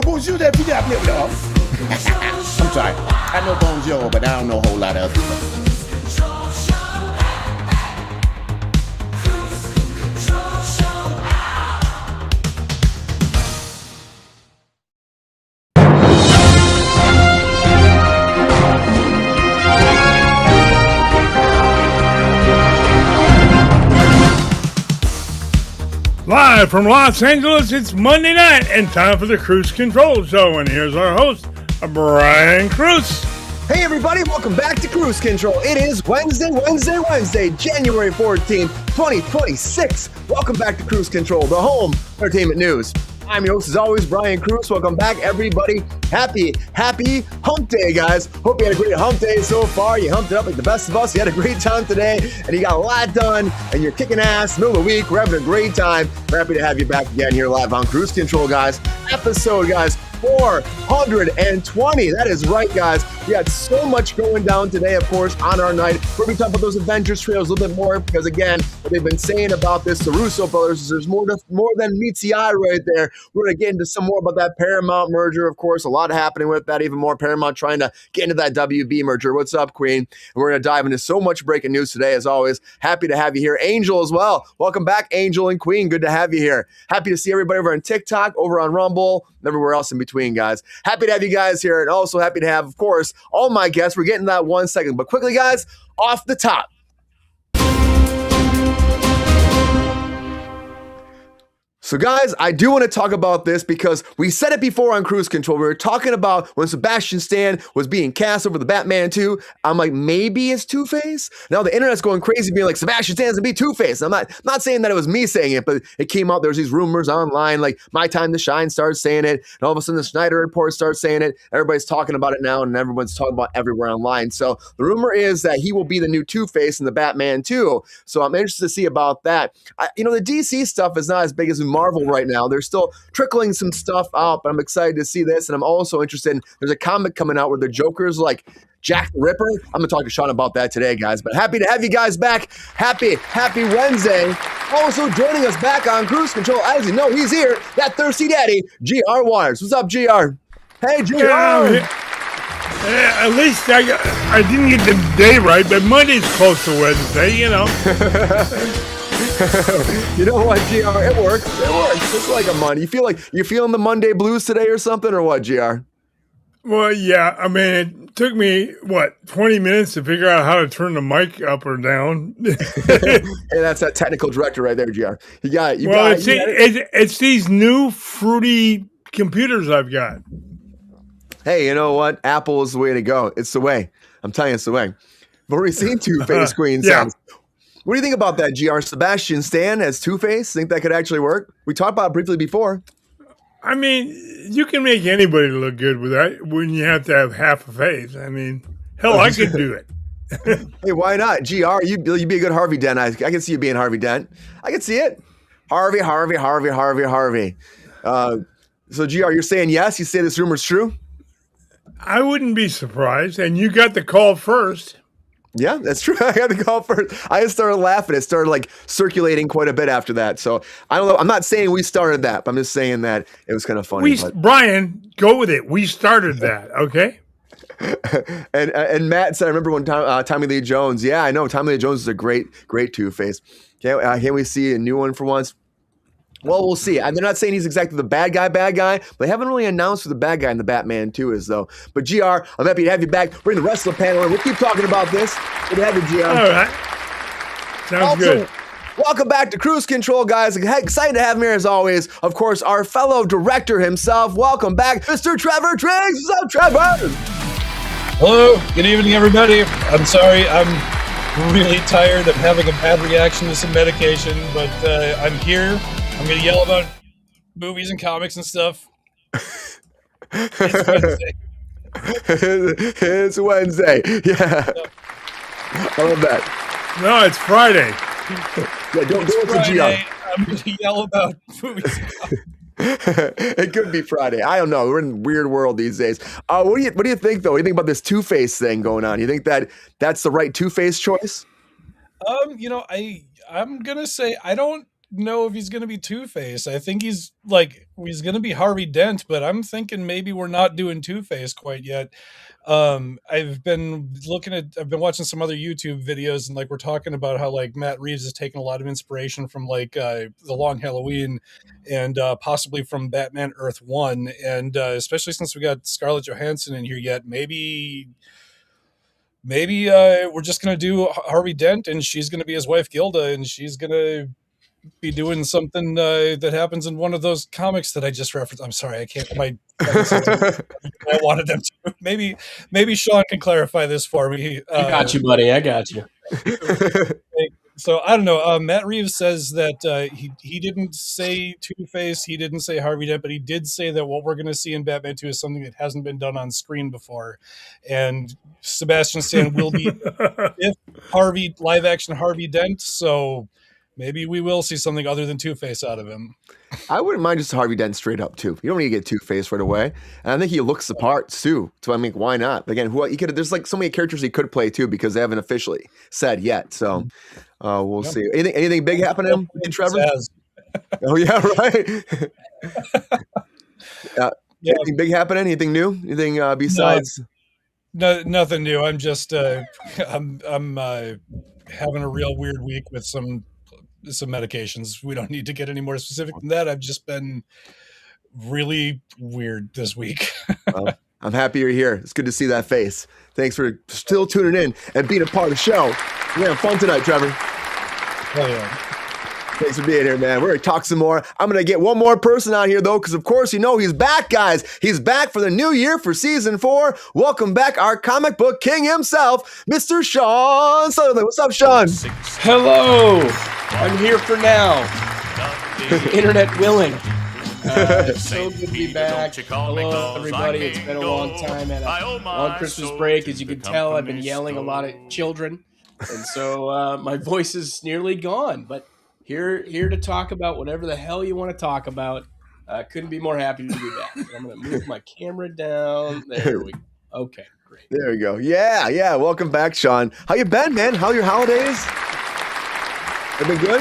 Bonjour, I'm sorry. I know bonjour, but I don't know a whole lot of other stuff. Live from Los Angeles, it's Monday night and time for the Kruse Control Show. And here's our host, Brian Kruse. Hey everybody, welcome back to Kruse Control. It is Wednesday, January 14th, 2026. Welcome back to Kruse Control, the home of entertainment news. I'm your host as always, Brian Kruse. Welcome back everybody. Happy hump day, guys. Hope you had a great hump day so far. You humped it up like the best of us. You had a great time today and you got a lot done and you're kicking ass. Middle of the week, we're having a great time. We're happy to have you back again here live on Kruse Control, guys. Episode, guys, 420. That is right, guys. We had so much going down today, of course, on our night. We're going to talk about those Avengers trailers a little bit more because, again, what they've been saying about this, the Russo brothers, is there's more than meets the eye right there. We're going to get into some more about that Paramount merger, of course. A lot happening with that, even more Paramount trying to get into that WB merger. What's up, Queen? And we're going to dive into so much breaking news today, as always. Happy to have you here. Angel as well. Welcome back, Angel and Queen. Good to have you here. Happy to see everybody over on TikTok, over on Rumble, and everywhere else in between, guys. Happy to have you guys here, and also happy to have, of course, all my guests. We're getting that 1 second, but quickly, guys, off the top. So, guys, I do want to talk about this because we said it before on Kruse Control. We were talking about when Sebastian Stan was being cast over the Batman 2. I'm like, maybe it's Two-Face? Now the internet's going crazy being like, Sebastian Stan's going to be Two-Face. I'm not saying that it was me saying it, but it came out. There was these rumors online, like My Time to Shine starts saying it, and all of a sudden the Snyder Report starts saying it. Everybody's talking about it now, and everyone's talking about it everywhere online. So the rumor is that he will be the new Two-Face in the Batman 2. So I'm interested to see about that. The DC stuff is not as big as Marvel right now. They're still trickling some stuff out, but I'm excited to see this. And I'm also interested in, there's a comic coming out where the Joker's like Jack the Ripper. I'm going to talk to Sean about that today, guys. But happy to have you guys back. Happy Wednesday. Also joining us back on Kruse Control, as you know, he's here, that thirsty daddy, GR Waters. What's up, GR? Hey, GR. At least I didn't get the day right, but Monday's close to Wednesday, you know. You know what, GR? It works. It's like a Monday. You're feeling the Monday blues today or something, or what, GR? Well, yeah. I mean, it took me 20 minutes to figure out how to turn the mic up or down. Hey, that's that technical director right there, GR. It's these new fruity computers I've got. Hey, you know what? Apple is the way to go. It's the way. I'm telling you, it's the way. I've already seen Two-Face Queen sounds. What do you think about that, GR? Sebastian Stan as Two-Face? Think that could actually work? We talked about it briefly before. I mean, you can make anybody look good with that when you have to have half a face. I mean, hell, I could do it. Hey, why not? GR, you'd be a good Harvey Dent. I can see you being Harvey Dent. I can see it. Harvey. So, GR, you're saying yes? You say this rumor's true? I wouldn't be surprised. And you got the call first. Yeah, that's true. I got the call first. I just started laughing. It started circulating quite a bit after that. So I don't know. I'm not saying we started that, but I'm just saying that it was kind of funny. Brian, go with it. We started that. Okay. and Matt said, I remember when Tommy Lee Jones. Yeah, I know. Tommy Lee Jones is a great Two-Face. Can't we see a new one for once? Well, we'll see. They're not saying he's exactly the bad guy, but they haven't really announced who the bad guy in the Batman 2 is, though. But, GR, I'm happy to have you back. Bring the rest of the panel in. We'll keep talking about this. Good to have you, GR. All right. Sounds good. Welcome back to Kruse Control, guys. Excited to have him here, as always. Of course, our fellow director himself. Welcome back, Mr. Trevor Triggs. What's up, Trevor? Hello. Good evening, everybody. I'm sorry. I'm really tired. I'm having a bad reaction to some medication, but I'm here. I'm going to yell about movies and comics and stuff. It's Wednesday. It's Wednesday. Yeah. I love that. No, it's Friday. Yeah, don't go to GR. I'm going to yell about movies and comics. It could be Friday. I don't know. We're in a weird world these days. What do you think, though? What do you think about this Two-Face thing going on? You think that's the right Two-Face choice? I'm gonna say I don't know if he's going to be Two-Face. I think he's going to be Harvey Dent, but I'm thinking maybe we're not doing Two-Face quite yet. I've been watching some other YouTube videos, and like we're talking about how like Matt Reeves has taken a lot of inspiration from like The Long Halloween and possibly from Batman Earth 1, and especially since we got Scarlett Johansson in here yet, maybe we're just going to do Harvey Dent, and she's going to be his wife Gilda, and she's going to be doing something that happens in one of those comics that I just referenced. I'm sorry, I can't. I wanted them to. Maybe Sean can clarify this for me. I got you, buddy. I got you. So I don't know. Matt Reeves says that he didn't say Two-Face, he didn't say Harvey Dent, but he did say that what we're going to see in Batman 2 is something that hasn't been done on screen before, and Sebastian Stan will be live action Harvey Dent. So maybe we will see something other than Two-Face out of him. I wouldn't mind just Harvey Dent straight up too. You don't need to get Two-Face right away, and I think he looks the part too. So I mean, why not? Again, there's like so many characters he could play too because they haven't officially said yet. So we'll see. Anything big happening in Trevor? Oh yeah, right. Anything big happening? Anything new? Anything besides? No, nothing new. I'm just I'm having a real weird week with some medications. We don't need to get any more specific than that. I've just been really weird this week. Well, I'm happy you're here. It's good to see that face. Thanks for still tuning in and being a part of the show. We're having fun tonight, Trevor. Hell yeah. Thanks for being here, man. We're going to talk some more. I'm going to get one more person out here, though, because, of course, he's back, guys. He's back for the new year for season 4. Welcome back, our comic book king himself, Mr. Sean Sutherland. What's up, Sean? Hello. I'm here for now. Internet willing. It's so good to be back. Hello, everybody. It's been a long time. And on Christmas break, as you can tell, I've been yelling a lot at children. And so my voice is nearly gone. But here to talk about whatever the hell you want to talk about. Couldn't be more happy to be back. I'm going to move my camera down. There we go. Okay, great. There we go. Yeah. Welcome back, Sean. How you been, man? How are your holidays? Have been good?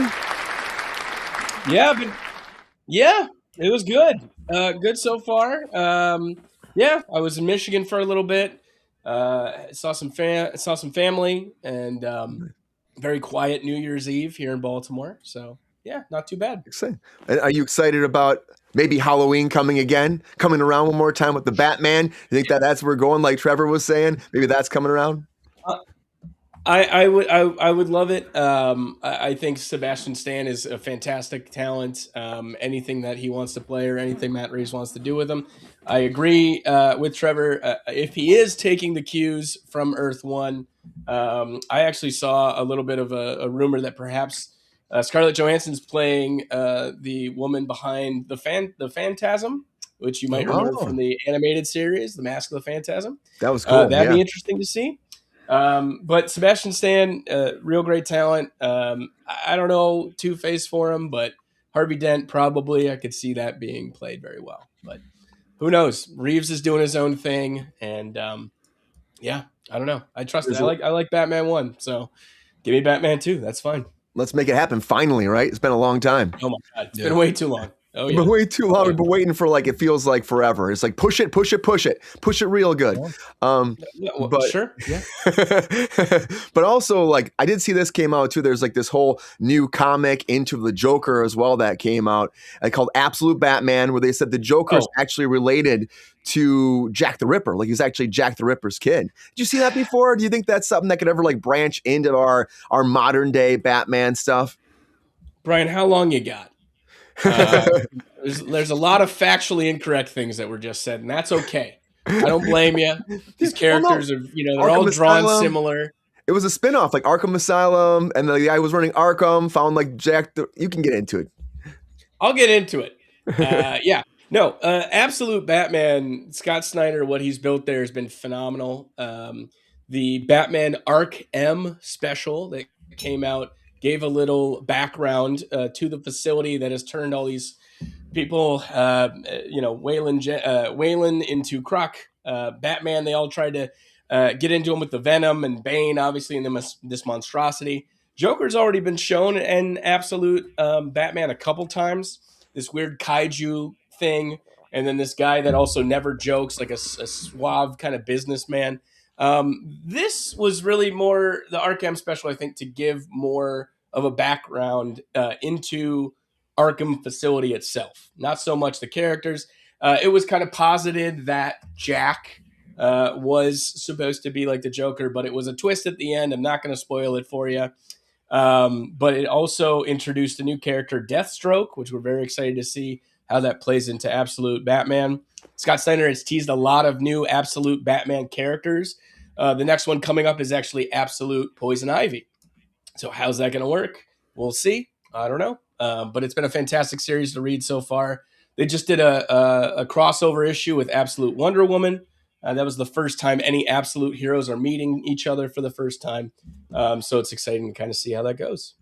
Yeah, it was good. Good so far. I was in Michigan for a little bit. Saw some family, and very quiet New Year's Eve here in Baltimore. So yeah, not too bad. Exciting. And are you excited about maybe Halloween coming around one more time with the Batman? You think that's where we're going, like Trevor was saying? Maybe that's coming around? I would love it. I think Sebastian Stan is a fantastic talent. Anything that he wants to play or anything Matt Reeves wants to do with him, I agree with Trevor. If he is taking the cues from Earth 1, I actually saw a little bit of a rumor that perhaps Scarlett Johansson's playing the woman behind the Phantasm, which you might remember from the animated series, The Mask of the Phantasm. That was cool. That'd be interesting to see. But Sebastian Stan, real great talent. I don't know Two-Face for him, but Harvey Dent, probably I could see that being played very well. But who knows? Reeves is doing his own thing, and I don't know. I trust it. I like Batman 1, so give me Batman 2. That's fine. Let's make it happen finally, right? It's been a long time. Oh my God, it's been way too long. Oh yeah, way too long. We've been waiting for it feels like forever. It's like push it real good. But sure, yeah. But also, I did see this came out too. There's this whole new comic Into the Joker as well that came out called Absolute Batman, where they said the Joker is actually related to Jack the Ripper. He's actually Jack the Ripper's kid. Did you see that before? Do you think that's something that could ever branch into our modern day Batman stuff? Brian, how long you got? There's a lot of factually incorrect things that were just said, and that's okay. I don't blame you. These characters are, they're Arkham all drawn Asylum. Similar. It was a spinoff, like Arkham Asylum, and the guy who was running Arkham found Jack. You can get into it. I'll get into it. Absolute Batman. Scott Snyder, what he's built there has been phenomenal. The Batman Ark M special that came out gave a little background to the facility that has turned all these people, Wayland into Croc. Batman, they all tried to get into him with the Venom, and Bane, obviously, in this monstrosity. Joker's already been shown in absolute Batman a couple times. This weird kaiju thing, and then this guy that also never jokes, like a suave kind of businessman. This was really more the Arkham special, I think, to give more of a background into Arkham facility itself. Not so much the characters. It was kind of posited that Jack was supposed to be like the Joker, but it was a twist at the end. I'm not going to spoil it for you. But it also introduced a new character, Deathstroke, which we're very excited to see how that plays into Absolute Batman. Scott Snyder has teased a lot of new Absolute Batman characters. The next one coming up is actually Absolute Poison Ivy. So how's that going to work? We'll see. I don't know. But it's been a fantastic series to read so far. They just did a crossover issue with Absolute Wonder Woman. That was the first time any absolute heroes are meeting each other for the first time. So it's exciting to kind of see how that goes.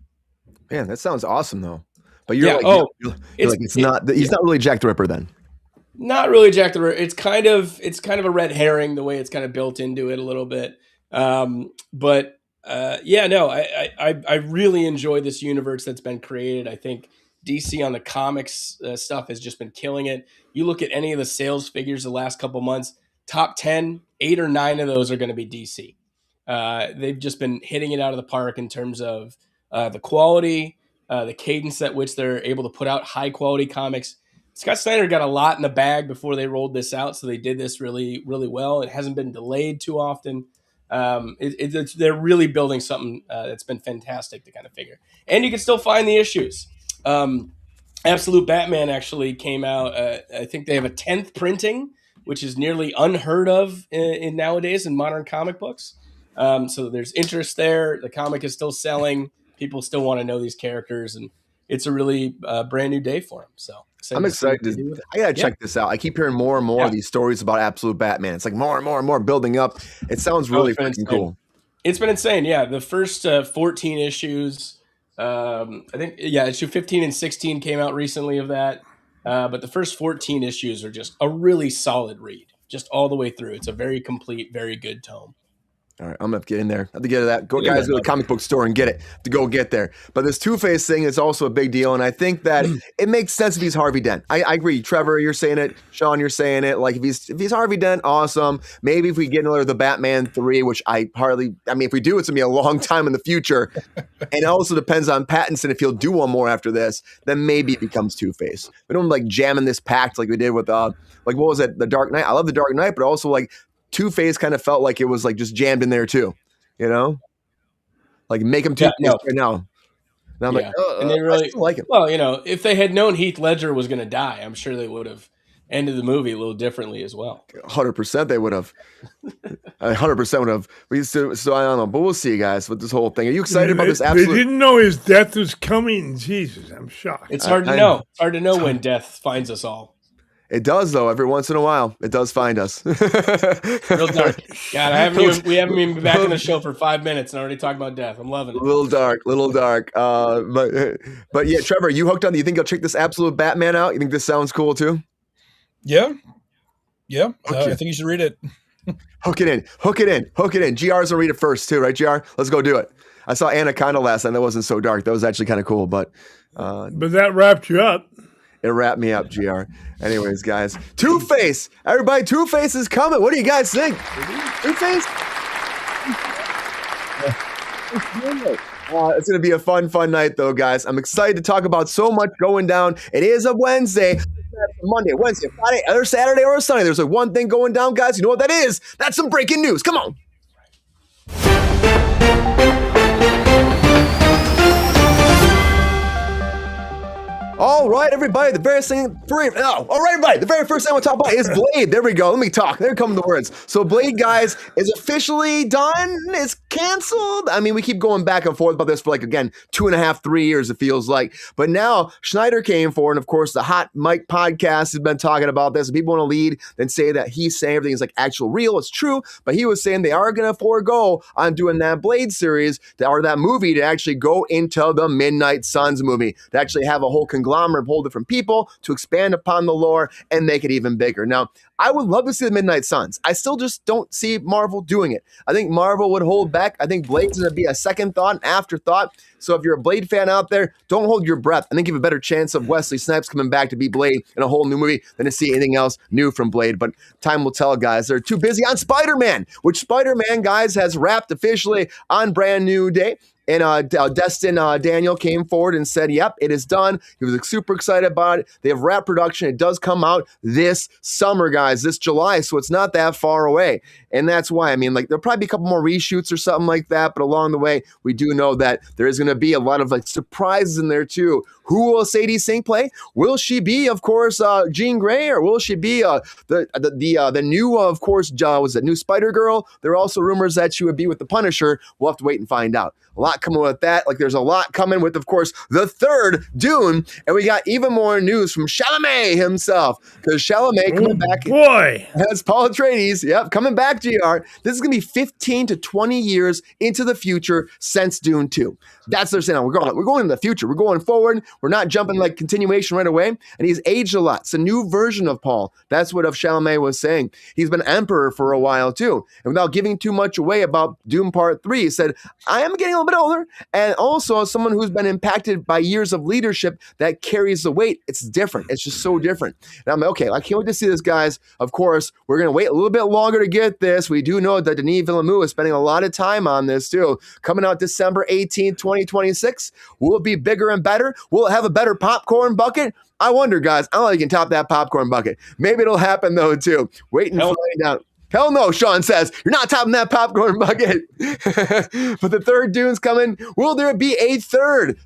Man, that sounds awesome though. But you're he's not really Jack the Ripper then. Not really Jack the Ripper. It's kind of a red herring the way it's kind of built into it a little bit. I really enjoy this universe that's been created. I think DC on the comics stuff has just been killing it. You look at any of the sales figures the last couple months, top 10, 8 or 9 of those are going to be DC. They've just been hitting it out of the park in terms of the quality, the cadence at which they're able to put out high quality comics. Scott Snyder got a lot in the bag before they rolled this out, so they did this really, really well. It hasn't been delayed too often. They're really building something that's been fantastic to kind of figure. And you can still find the issues. Absolute Batman actually came out. I think they have a 10th printing, which is nearly unheard of in nowadays in modern comic books. So there's interest there. The comic is still selling. People still want to know these characters, and it's a really brand new day for them. So I'm excited. I gotta check this out. I keep hearing more and more of these stories about Absolute Batman. It's like more and more and more building up. It sounds really freaking cool. It's been insane. Yeah, the first 14 issues. I think issue 15 and 16 came out recently of that. But the first 14 issues are just a really solid read, just all the way through. It's a very complete, very good tome. All right, I'm going to get in there. I have to get to that. Go to the comic book store and get it. To go get there. But this Two-Face thing is also a big deal, and I think that it makes sense if he's Harvey Dent. I agree. Trevor, you're saying it. Sean, you're saying it. Like, if he's Harvey Dent, awesome. Maybe if we get another The Batman 3, which if we do, it's going to be a long time in the future. And it also depends on Pattinson if he'll do one more after this, then maybe it becomes Two-Face. We don't like jamming this pact like we did with, what was it? The Dark Knight. I love The Dark Knight, but also like, Two-Face kind of felt like it was like just jammed in there too, you know, like make him Two-Face right now. And I'm like, and they really I still like him. Well, if they had known Heath Ledger was going to die, I'm sure they would have ended the movie a little differently as well. 100% they would have. 100% would have. So I don't know, but we'll see, guys, with this whole thing. Are you excited about this? They didn't know his death was coming. Jesus, I'm shocked. It's hard to know. It's hard to know when death finds us all. It does, though. Every once in a while, it does find us. Real dark. God, we haven't even been back in the show for 5 minutes and already talking about death. I'm loving it. Little dark. But yeah, Trevor, you hooked on? You think you'll check this Absolute Batman out? You think this sounds cool too? Yeah. Okay. I think you should read it. Hook it in. GR's gonna read it first too, right? GR, let's go do it. I saw Anaconda last time. That wasn't so dark. That was actually kind of cool, but that wrapped you up. It wrapped me up, GR. Anyways, guys, Two-Face. Everybody, Two-Face is coming. What do you guys think? Two-Face? It's going to be a fun night, though, guys. I'm excited to talk about so much going down. It is a Wednesday. Monday, Wednesday, Friday, or Saturday, or Sunday. There's like one thing going down, guys. You know what that is? That's some breaking news. Come on. All right, everybody. The very first thing I want to talk about is Blade. There we go. Let me talk. There come the words. So Blade, guys, is officially done. It's canceled. I mean, we keep going back and forth about this for 2.5, 3 years, it feels like. But now Schneider came forward, and of course, the Hot Mike podcast has been talking about this. And people want to lead and say that he's saying everything is actual real. It's true. But he was saying they are going to forego on doing that Blade series or that movie to actually go into the Midnight Suns movie, to actually have a whole conglomerate conglomerate of whole different people to expand upon the lore and make it even bigger. Now, I would love to see the Midnight Suns. I still just don't see Marvel doing it. I think Marvel would hold back. I think Blade's going to be a second thought, an afterthought. So if you're a Blade fan out there, don't hold your breath. I think you have a better chance of Wesley Snipes coming back to be Blade in a whole new movie than to see anything else new from Blade. But time will tell, guys. They're too busy on Spider-Man, which Spider-Man, guys, has wrapped officially on Brand New Day. And Destin Daniel came forward and said, yep, it is done. He was super excited about it. They have wrap production. It does come out this summer, guys, this July. So it's not that far away. And that's why, I mean, like, there'll probably be a couple more reshoots or something like that. But along the way, we do know that there is going to be a lot of like surprises in there too. Who will Sadie Sink play? Will she be, of course, Jean Grey, or will she be the new, of course, was it new Spider-Girl? There are also rumors that she would be with the Punisher. We'll have to wait and find out. A lot coming with that. Like, there's a lot coming with, of course, the third Dune. And we got even more news from Chalamet himself. Because Chalamet coming back. Boy. As Paul Atreides. Yep, coming back, GR. This is going to be 15 to 20 years into the future since Dune 2. That's their saying. We're going in the future. We're going forward. We're not jumping like continuation right away. And he's aged a lot. It's a new version of Paul. That's what Chalamet was saying. He's been emperor for a while too. And without giving too much away about Dune Part 3, he said, I am getting a little bit older. And also as someone who's been impacted by years of leadership that carries the weight. It's different. It's just so different. And I'm like, okay, I can't wait to see this, guys. Of course, we're going to wait a little bit longer to get this. We do know that Denis Villeneuve is spending a lot of time on this too. Coming out December 18th, 2026. Will it be bigger and better? Will it have a better popcorn bucket? I wonder, guys. I don't know if you can top that popcorn bucket. Maybe it'll happen though too. Wait and find out. Hell no, Sean says. You're not topping that popcorn bucket. But the third Dune's coming. Will there be a third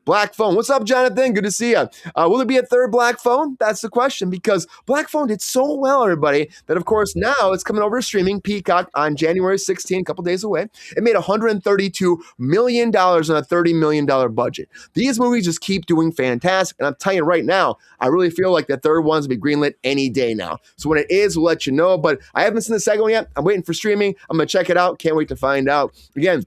Black Phone? What's up, Jonathan? Good to see you. Will there be a third Black Phone? That's the question, because Black Phone did so well, everybody, that of course now it's coming over to streaming Peacock on January 16, a couple days away. It made $132 million on a $30 million budget. These movies just keep doing fantastic. And I'm telling you right now, I really feel like the third one's going to be greenlit any day now. So when it is, we'll let you know. But I haven't seen the second one yet. I'm waiting for streaming. I'm going to check it out. Can't wait to find out. Again,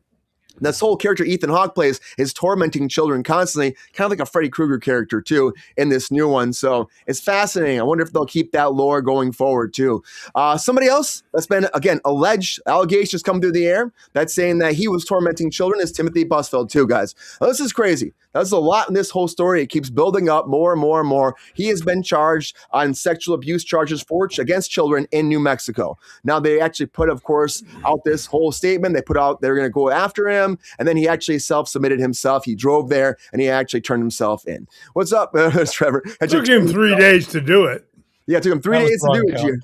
this whole character Ethan Hawke plays is tormenting children constantly, kind of like a Freddy Krueger character too in this new one. So it's fascinating. I wonder if they'll keep that lore going forward too. Somebody else that's been, again, alleged allegations come through the air that's saying that he was tormenting children is Timothy Busfield too, guys. Now, this is crazy. That's a lot in this whole story. It keeps building up more and more and more. He has been charged on sexual abuse charges against children in New Mexico. Now, they actually put, of course, out this whole statement. They put out they're going to go after him. And then he actually self-submitted himself. He drove there and he actually turned himself in. What's up, Trevor? It took him 3 days to do it. Yeah, it took him 3 days to do it.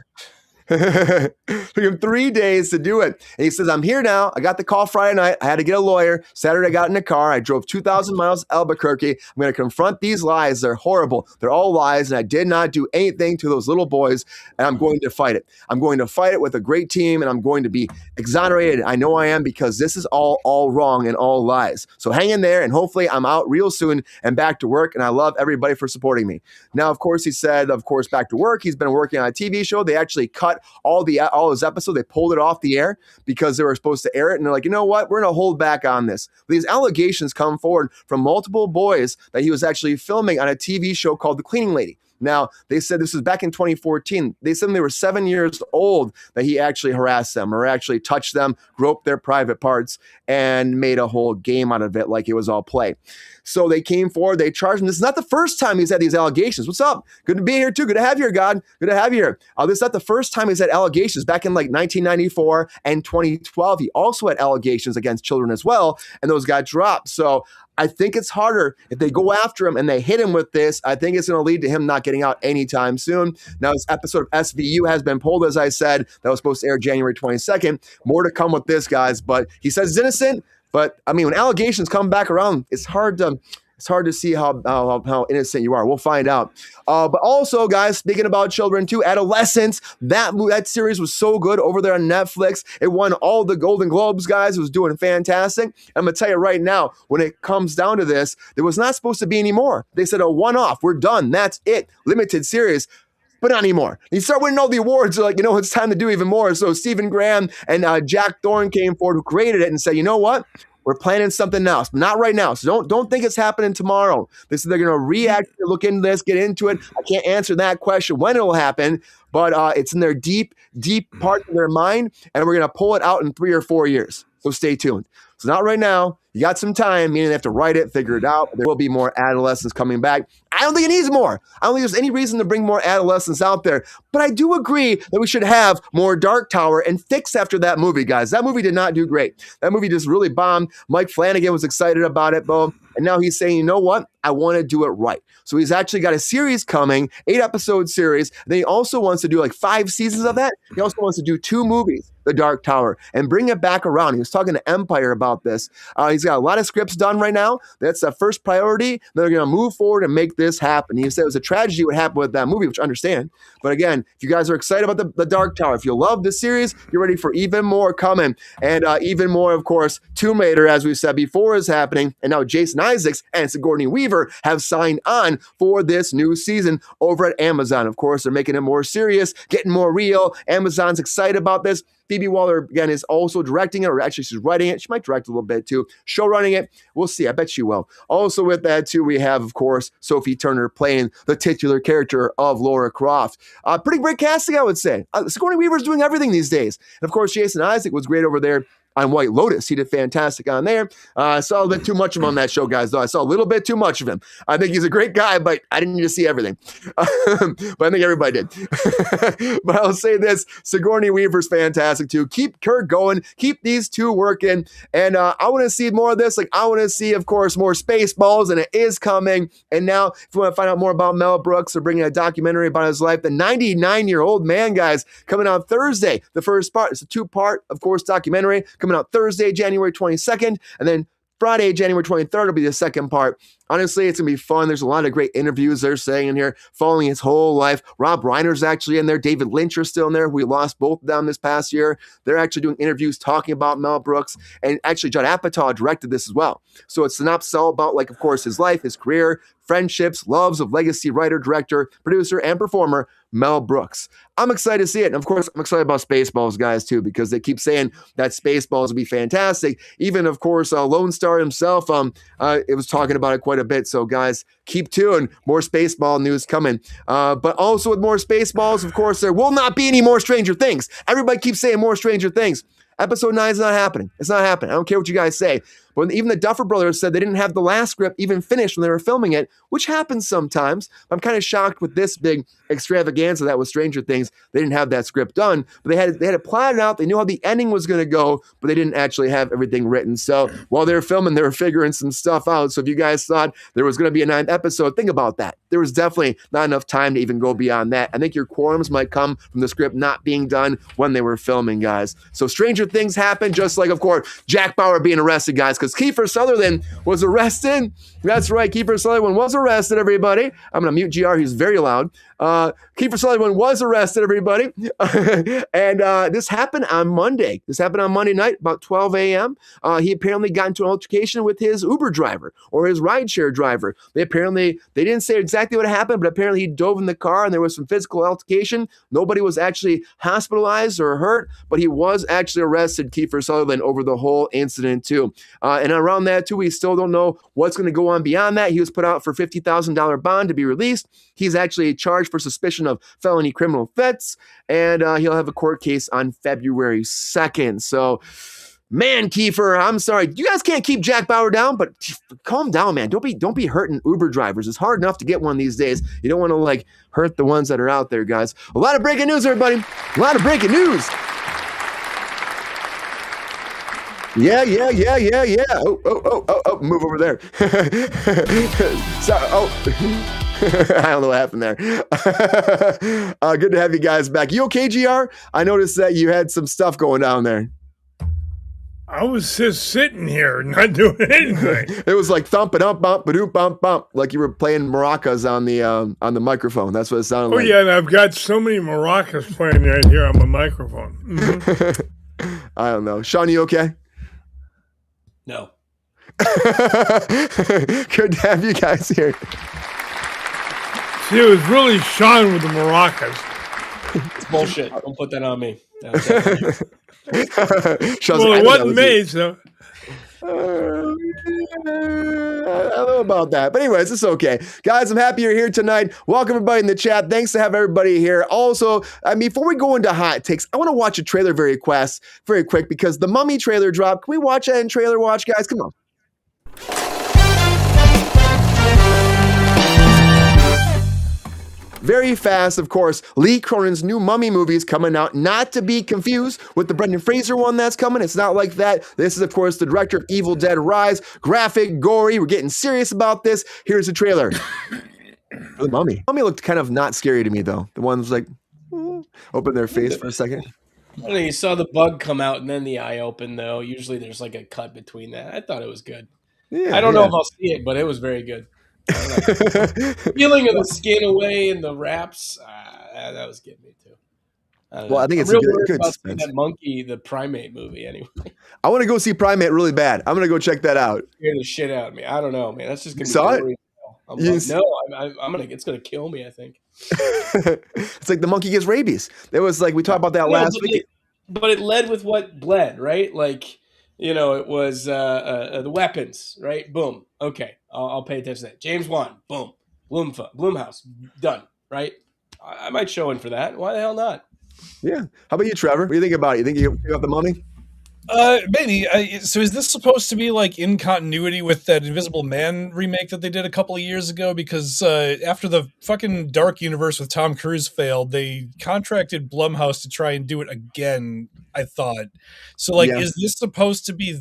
Took him 3 days to do it. And he says, I'm here now. I got the call Friday night. I had to get a lawyer. Saturday, I got in a car. I drove 2,000 miles to Albuquerque. I'm going to confront these lies. They're horrible. They're all lies. And I did not do anything to those little boys. And I'm going to fight it. I'm going to fight it with a great team. And I'm going to be exonerated. I know I am, because this is all wrong and all lies. So hang in there. And hopefully I'm out real soon and back to work. And I love everybody for supporting me. Now, of course, he said, of course, back to work. He's been working on a TV show. They actually cut all his episodes. They pulled it off the air because they were supposed to air it, and they're like, you know what, we're going to hold back on this. These allegations come forward from multiple boys that he was actually filming on a TV show called The Cleaning Lady. Now, they said this was back in 2014. They said when they were 7 years old that he actually harassed them or actually touched them, groped their private parts, and made a whole game out of it like it was all play. So they came forward. They charged him. This is not the first time he's had these allegations. What's up? Good to be here, too. Good to have you here, God. Good to have you here. This is not the first time he's had allegations. Back in like 1994 and 2012, he also had allegations against children as well, and those got dropped. So I think it's harder if they go after him and they hit him with this. I think it's going to lead to him not getting out anytime soon. Now, this episode of SVU has been pulled, as I said. That was supposed to air January 22nd. More to come with this, guys. But he says he's innocent. But, I mean, when allegations come back around, it's hard to see how innocent you are. We'll find out. But also, guys, speaking about children too, Adolescence, that series was so good over there on Netflix. It won all the Golden Globes, guys. It was doing fantastic. I'm going to tell you right now, when it comes down to this, there was not supposed to be any more. They said a one-off. We're done. That's it. Limited series. But not anymore. You start winning all the awards, they're like, it's time to do even more. So Stephen Graham and Jack Thorne came forward, who created it, and said, you know what? We're planning something else. Not right now. So don't think it's happening tomorrow. They're going to react, look into this, get into it. I can't answer that question when it'll happen, but it's in their deep part of their mind, and we're going to pull it out in 3 or 4 years. So stay tuned. So not right now. You got some time, meaning they have to write it, figure it out. There will be more Adolescence coming back. I don't think it needs more. I don't think there's any reason to bring more Adolescence out there. But I do agree that we should have more Dark Tower and fix after that movie, guys. That movie did not do great. That movie just really bombed. Mike Flanagan was excited about it, Bo. And now he's saying, you know what? I want to do it right. So he's actually got a series coming, 8-episode series. And then he also wants to do like 5 seasons of that. He also wants to do 2 movies, The Dark Tower, and bring it back around. He was talking to Empire about this. He's got a lot of scripts done right now. That's the first priority. They're going to move forward and make this happen. He said it was a tragedy what happened with that movie, which I understand. But again, if you guys are excited about the Dark Tower, if you love this series, you're ready for even more coming. And even more, of course, Tomb Raider, as we said before, is happening. And now Jason Isaacs and Sigourney Weaver have signed on for this new season over at Amazon. Of course, they're making it more serious, getting more real. Amazon's excited about this. Phoebe Waller, again, is also directing it, or actually she's writing it. She might direct a little bit too. Show running it. We'll see. I bet she will. Also with that too, we have, of course, Sophie Turner playing the titular character of Lara Croft. Pretty great casting, I would say. Sigourney Weaver's doing everything these days. And of course, Jason Isaac was great over there on White Lotus. He did fantastic on there. I saw a little bit too much of him on that show, guys, though. I saw a little bit too much of him. I think he's a great guy, but I didn't need to see everything. But I think everybody did. But I'll say this, Sigourney Weaver's fantastic, too. Keep her going. Keep these two working. And I want to see more of this. Like, I want to see, of course, more Spaceballs, and it is coming. And now, if you want to find out more about Mel Brooks, or bringing a documentary about his life, the 99-year-old man, guys, coming out Thursday, the first part. It's a 2-part, of course, documentary coming out Thursday, January 22nd, and then Friday, January 23rd will be the second part. Honestly, it's going to be fun. There's a lot of great interviews they're saying in here, following his whole life. Rob Reiner's actually in there. David Lynch are still in there. We lost both of them this past year. They're actually doing interviews talking about Mel Brooks. And actually, Judd Apatow directed this as well. So it's synopsis all about, like, of course, his life, his career, friendships, loves of legacy writer, director, producer, and performer, Mel Brooks. I'm excited to see it. And of course, I'm excited about Spaceballs, guys, too, because they keep saying that Spaceballs will be fantastic. Even, of course, Lone Star himself, it was talking about it quite a bit. So, guys, keep tuned. More Spaceball news coming. But also with more Spaceballs, of course, there will not be any more Stranger Things. Everybody keeps saying more Stranger Things. Episode 9 is not happening. It's not happening. I don't care what you guys say. But even the Duffer Brothers said they didn't have the last script even finished when they were filming it, which happens sometimes. I'm kind of shocked with this big extravaganza that was Stranger Things. They didn't have that script done, but they had it plotted out. They knew how the ending was going to go, but they didn't actually have everything written. So while they were filming, they were figuring some stuff out. So if you guys thought there was going to be a 9th episode, think about that. There was definitely not enough time to even go beyond that. I think your quorums might come from the script not being done when they were filming, guys. So Stranger Things happened, just like, of course, Jack Bauer being arrested, guys, because Kiefer Sutherland was arrested. That's right, Kiefer Sutherland was arrested, everybody. I'm going to mute GR, he's very loud. Kiefer Sutherland was arrested, everybody. And this happened on Monday. This happened on Monday night, about 12 a.m. He apparently got into an altercation with his Uber driver or his rideshare driver. They didn't say exactly what happened, but apparently he dove in the car and there was some physical altercation. Nobody was actually hospitalized or hurt, but he was actually arrested, Kiefer Sutherland, over the whole incident too. And around that too, we still don't know what's going to go on beyond that. He was put out for $50,000 bond to be released. He's actually charged for suspicion of felony criminal offense, and he'll have a court case on February 2nd. So, man, Kiefer, I'm sorry. You guys can't keep Jack Bauer down, but calm down, man. Don't be hurting Uber drivers. It's hard enough to get one these days. You don't want to hurt the ones that are out there, guys. A lot of breaking news, everybody. A lot of breaking news. Yeah. Oh, move over there. I don't know what happened there. Good to have you guys back. You okay, GR? I noticed that you had some stuff going down there. I was just sitting here, not doing anything. It was like thumping up, bump, ba-doop, bump, bump, like you were playing maracas on the microphone. That's what it sounded like. Oh yeah, and I've got so many maracas playing right here on my microphone. Mm-hmm. I don't know. Sean, you okay? No. Good to have you guys here. See, it was really Sean with the maracas. It's bullshit. Don't put that on me. Well, it wasn't me, so. I don't know about that. But anyways, it's okay. Guys, I'm happy you're here tonight. Welcome everybody in the chat. Thanks to have everybody here. Also, before we go into hot takes, I want to watch a trailer very quick because the Mummy trailer dropped. Can we watch that in trailer watch, guys? Come on. Very fast, of course, Lee Cronin's new Mummy movie is coming out, not to be confused with the Brendan Fraser one that's coming. It's not like that. This is, of course, the director of Evil Dead Rise. Graphic, gory. We're getting serious about this. Here's the trailer. The Mummy. Mummy looked kind of not scary to me, though. The ones like, open their face for a second. I don't know, you saw the bug come out and then the eye open, though. Usually there's like a cut between that. I thought it was good. Yeah, I don't know if I'll see it, but it was very good. Feeling of the skin away and the wraps, that was getting me too. I think it's real a good about suspense. That monkey, the primate movie. Anyway, I want to go see Primate really bad. I'm gonna go check that out. Scare the shit out of me. I don't know, man. That's just gonna be saw it? I'm gonna. It's gonna kill me. I think. It's like the monkey gets rabies. It was like we talked about that last week. But it led with what bled, right? Like, it was the weapons, right? Boom. Okay, I'll pay attention to that. James Wan, boom. Blumhouse, done, right? I might show in for that. Why the hell not? Yeah. How about you, Trevor? What do you think about it? You think you got the Mummy? Maybe. So is this supposed to be like in continuity with that Invisible Man remake that they did a couple of years ago? Because after the fucking Dark Universe with Tom Cruise failed, they contracted Blumhouse to try and do it again, I thought. So like, is this supposed to be,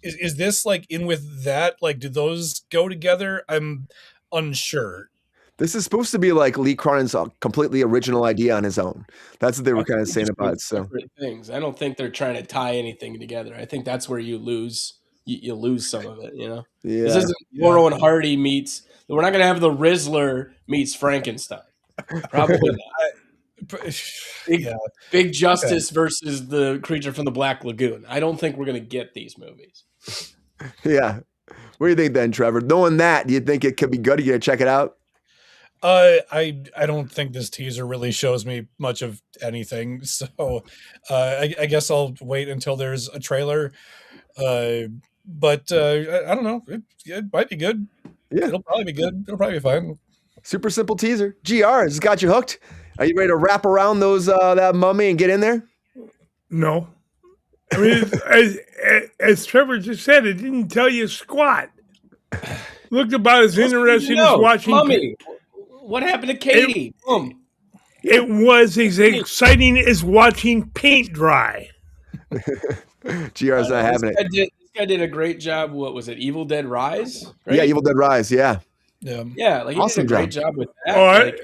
is this like in with that? Like, do those go together? I'm unsure. This is supposed to be like Lee Cronin's completely original idea on his own. That's what they were kind of saying about it. So things. I don't think they're trying to tie anything together. I think that's where you lose. You lose some of it. Yeah. This isn't Laurel and Hardy meets. We're not going to have the Rizzler meets Frankenstein. Probably not. Big Justice versus the creature from the Black Lagoon. I don't think we're going to get these movies. Yeah. What do you think then, Trevor? Knowing that, do you think it could be good? Are you going to check it out? I don't think this teaser really shows me much of anything, so I guess I'll wait until there's a trailer. But I don't know. It might be good. Yeah, it'll probably be good. It'll probably be fine. Super simple teaser. GR has got you hooked. Are you ready to wrap around those that Mummy and get in there? No. I mean, as Trevor just said, it didn't tell you squat. Looked about as interesting as watching Mummy. What happened to Katie? It was as exciting as watching paint dry. GR's not having it. This guy did a great job. What was it? Evil Dead Rise? Right? Yeah, Evil Dead Rise. Yeah. Like he awesome did a great job with that.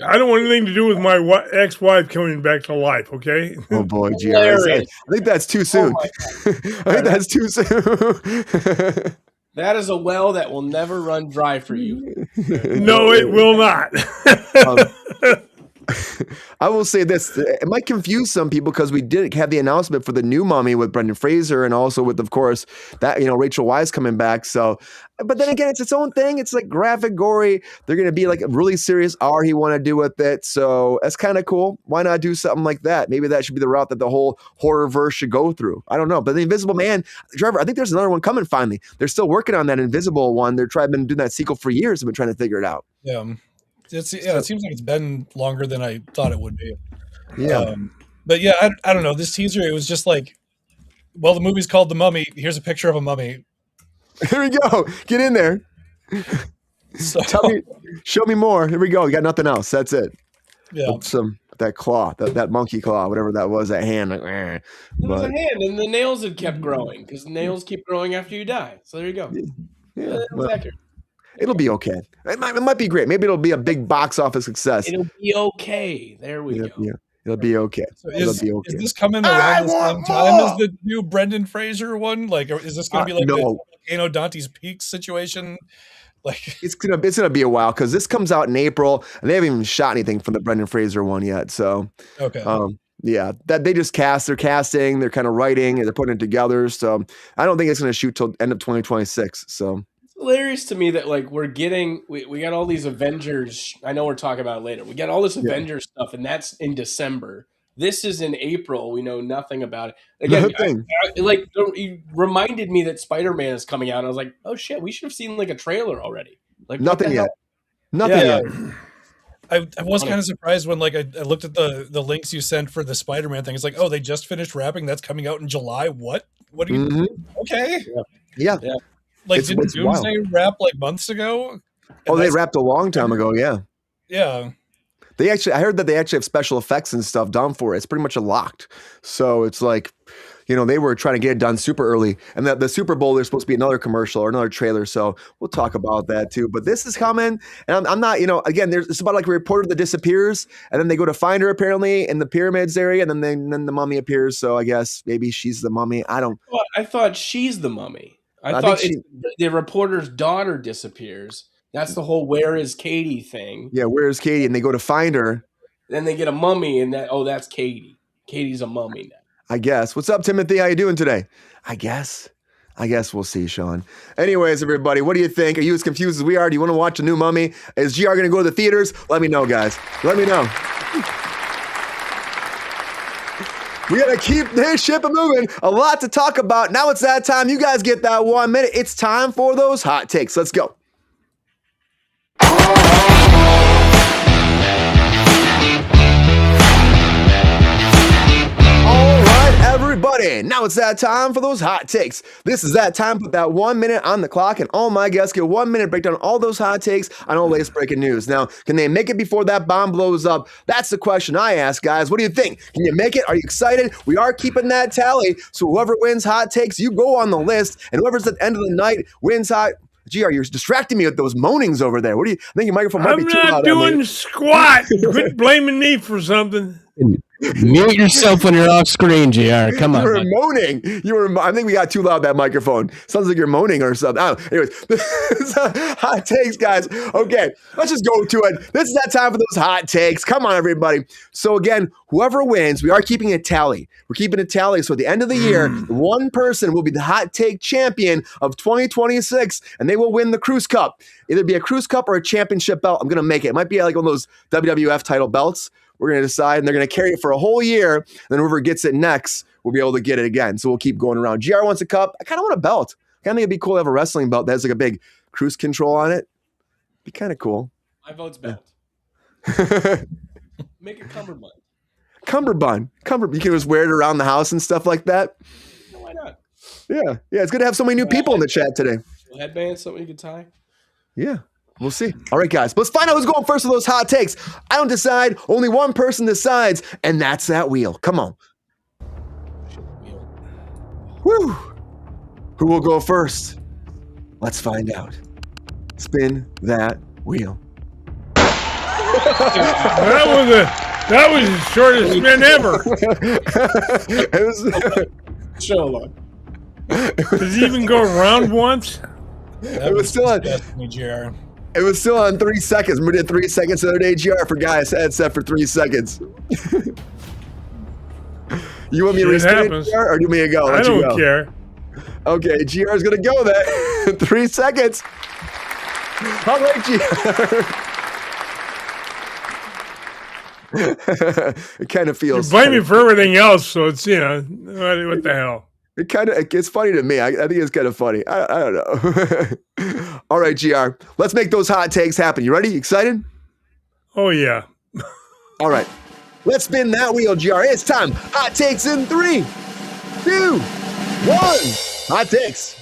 I don't want anything to do with my ex-wife coming back to life. Okay. Oh boy, GR. I think that's too soon. I think that's too soon. That is a well that will never run dry for you. No, it will not. I will say this. It might confuse some people because we did have the announcement for the new Mummy with Brendan Fraser and also with, of course, that, Rachel Weisz coming back. So, but then again, it's its own thing. It's like graphic, gory. They're going to be like a really serious R he want to do with it. So that's kind of cool. Why not do something like that? Maybe that should be the route that the whole horror verse should go through. I don't know. But the Invisible Man, Trevor, I think there's another one coming finally. They're still working on that Invisible one. They're been doing that sequel for years. They've been trying to figure it out. Yeah. It seems like it's been longer than I thought it would be. Yeah. But yeah, I don't know. This teaser, it was just like, well, the movie's called The Mummy. Here's a picture of a mummy. Here we go. Get in there. So, show me more. Here we go. You got nothing else. That's it. Yeah. That claw, that monkey claw, whatever that was, that hand. Like, it was a hand, and the nails had kept growing because nails keep growing after you die. So there you go. Yeah. It'll be okay. It might be great. Maybe it'll be a big box office success. It'll be okay. There we go. Yeah. It'll be okay. So is this coming around the same time as the new Brendan Fraser one? Like, is this going to be like the Volcano Dante's Peak situation? Like, it's gonna be a while because this comes out in April and they haven't even shot anything from the Brendan Fraser one yet. So okay. Yeah, that they just they're casting, they're kind of writing, and they're putting it together. So I don't think it's gonna shoot till end of 2026. So it's hilarious to me that like we got all these Avengers. I know we're talking about it later. We got all this Avengers stuff, and that's in December. This is in April. We know nothing about it. Again, Nothing. you reminded me that Spider-Man is coming out. And I was like, oh shit, we should have seen like a trailer already. Like what Nothing the yet. hell? Nothing Yeah. yet. I was kind of surprised when like I looked at the links you sent for the Spider-Man thing. It's like, oh, they just finished wrapping. That's coming out in July. What? What are you? Mhm. Okay. Yeah. Like, It's didn't Doomsday wrap like months ago? Oh, And they that's- wrapped a long time ago. Yeah. Yeah. I heard that they actually have special effects and stuff done for it. It's pretty much locked. So it's like, they were trying to get it done super early. And the Super Bowl, there's supposed to be another commercial or another trailer. So we'll talk about that too. But this is coming. And I'm not, again, it's about like a reporter that disappears. And then they go to find her apparently in the pyramids area. And then the mummy appears. So I guess maybe she's the mummy. I thought she's the mummy. I think thought the reporter's daughter disappears. That's the whole "Where is Katie" thing. Yeah, where's Katie? And they go to find her. Then they get a mummy, and that's Katie. Katie's a mummy now. I guess. What's up, Timothy? How you doing today? I guess we'll see, Sean. Anyways, everybody, what do you think? Are you as confused as we are? Do you want to watch a new Mummy? Is GR going to go to the theaters? Let me know, guys. Let me know. We got to keep this ship moving. A lot to talk about. Now it's that time. You guys get that 1 minute. It's time for those hot takes. Let's go. Everybody, now it's that time for those hot takes. This is that time. Put that 1 minute on the clock, and all my guests get 1 minute break down all those hot takes on all latest breaking news. Now, can they make it before that bomb blows up? That's the question I ask, guys. What do you think? Can you make it? Are you excited? We are keeping that tally, so whoever wins hot takes, you go on the list, and whoever's at the end of the night wins hot. GR, you're distracting me with those moanings over there. What do you think? Your microphone might be too loud. I'm not doing squat. Quit blaming me for something. Mute yourself when you're off screen, GR. Come on. You were moaning. I think we got too loud, that microphone. Sounds like you're moaning or something. Anyways, hot takes, guys. Okay, let's just go to it. This is that time for those hot takes. Come on, everybody. So again, whoever wins, we are keeping a tally. We're keeping a tally. So at the end of the year, one person will be the hot take champion of 2026, and they will win the Kruse Cup. Either be a Kruse Cup or a championship belt. I'm going to make it. It might be like one of those WWF title belts. We're going to decide, and they're going to carry it for a whole year. Then whoever gets it next will be able to get it again. So we'll keep going around. GR wants a cup. I kind of want a belt. I kind of think it'd be cool to have a wrestling belt that has like a big Kruse Control on it. Be kind of cool. My vote's belt. Make a cummerbund. Cummerbund. You can just wear it around the house and stuff like that. No, why not? Yeah. It's good to have so many new people in the chat today. A headband, something you can tie. Yeah. We'll see. All right, guys. Let's find out who's going first with those hot takes. I don't decide. Only one person decides, and that's that wheel. Come on. Woo. Who will go first? Let's find out. Spin that wheel. That was the shortest spin ever. It was, Show along. Does it even go around once? it was still on. Destiny, GR. It was still on 3 seconds. We did 3 seconds the other day. GR for guys had set for 3 seconds. You want me to respin it, GR, or do you want me to go? I don't care. Okay, GR is gonna go then. 3 seconds. All right, GR. It kind of feels. You blame me for everything else, so it's what the hell. It's funny to me. I think it's kind of funny. I don't know. All right, GR. Let's make those hot takes happen. You ready? You excited? Oh yeah. All right. Let's spin that wheel, GR. It's time. Hot takes in 3, 2, 1. Hot takes.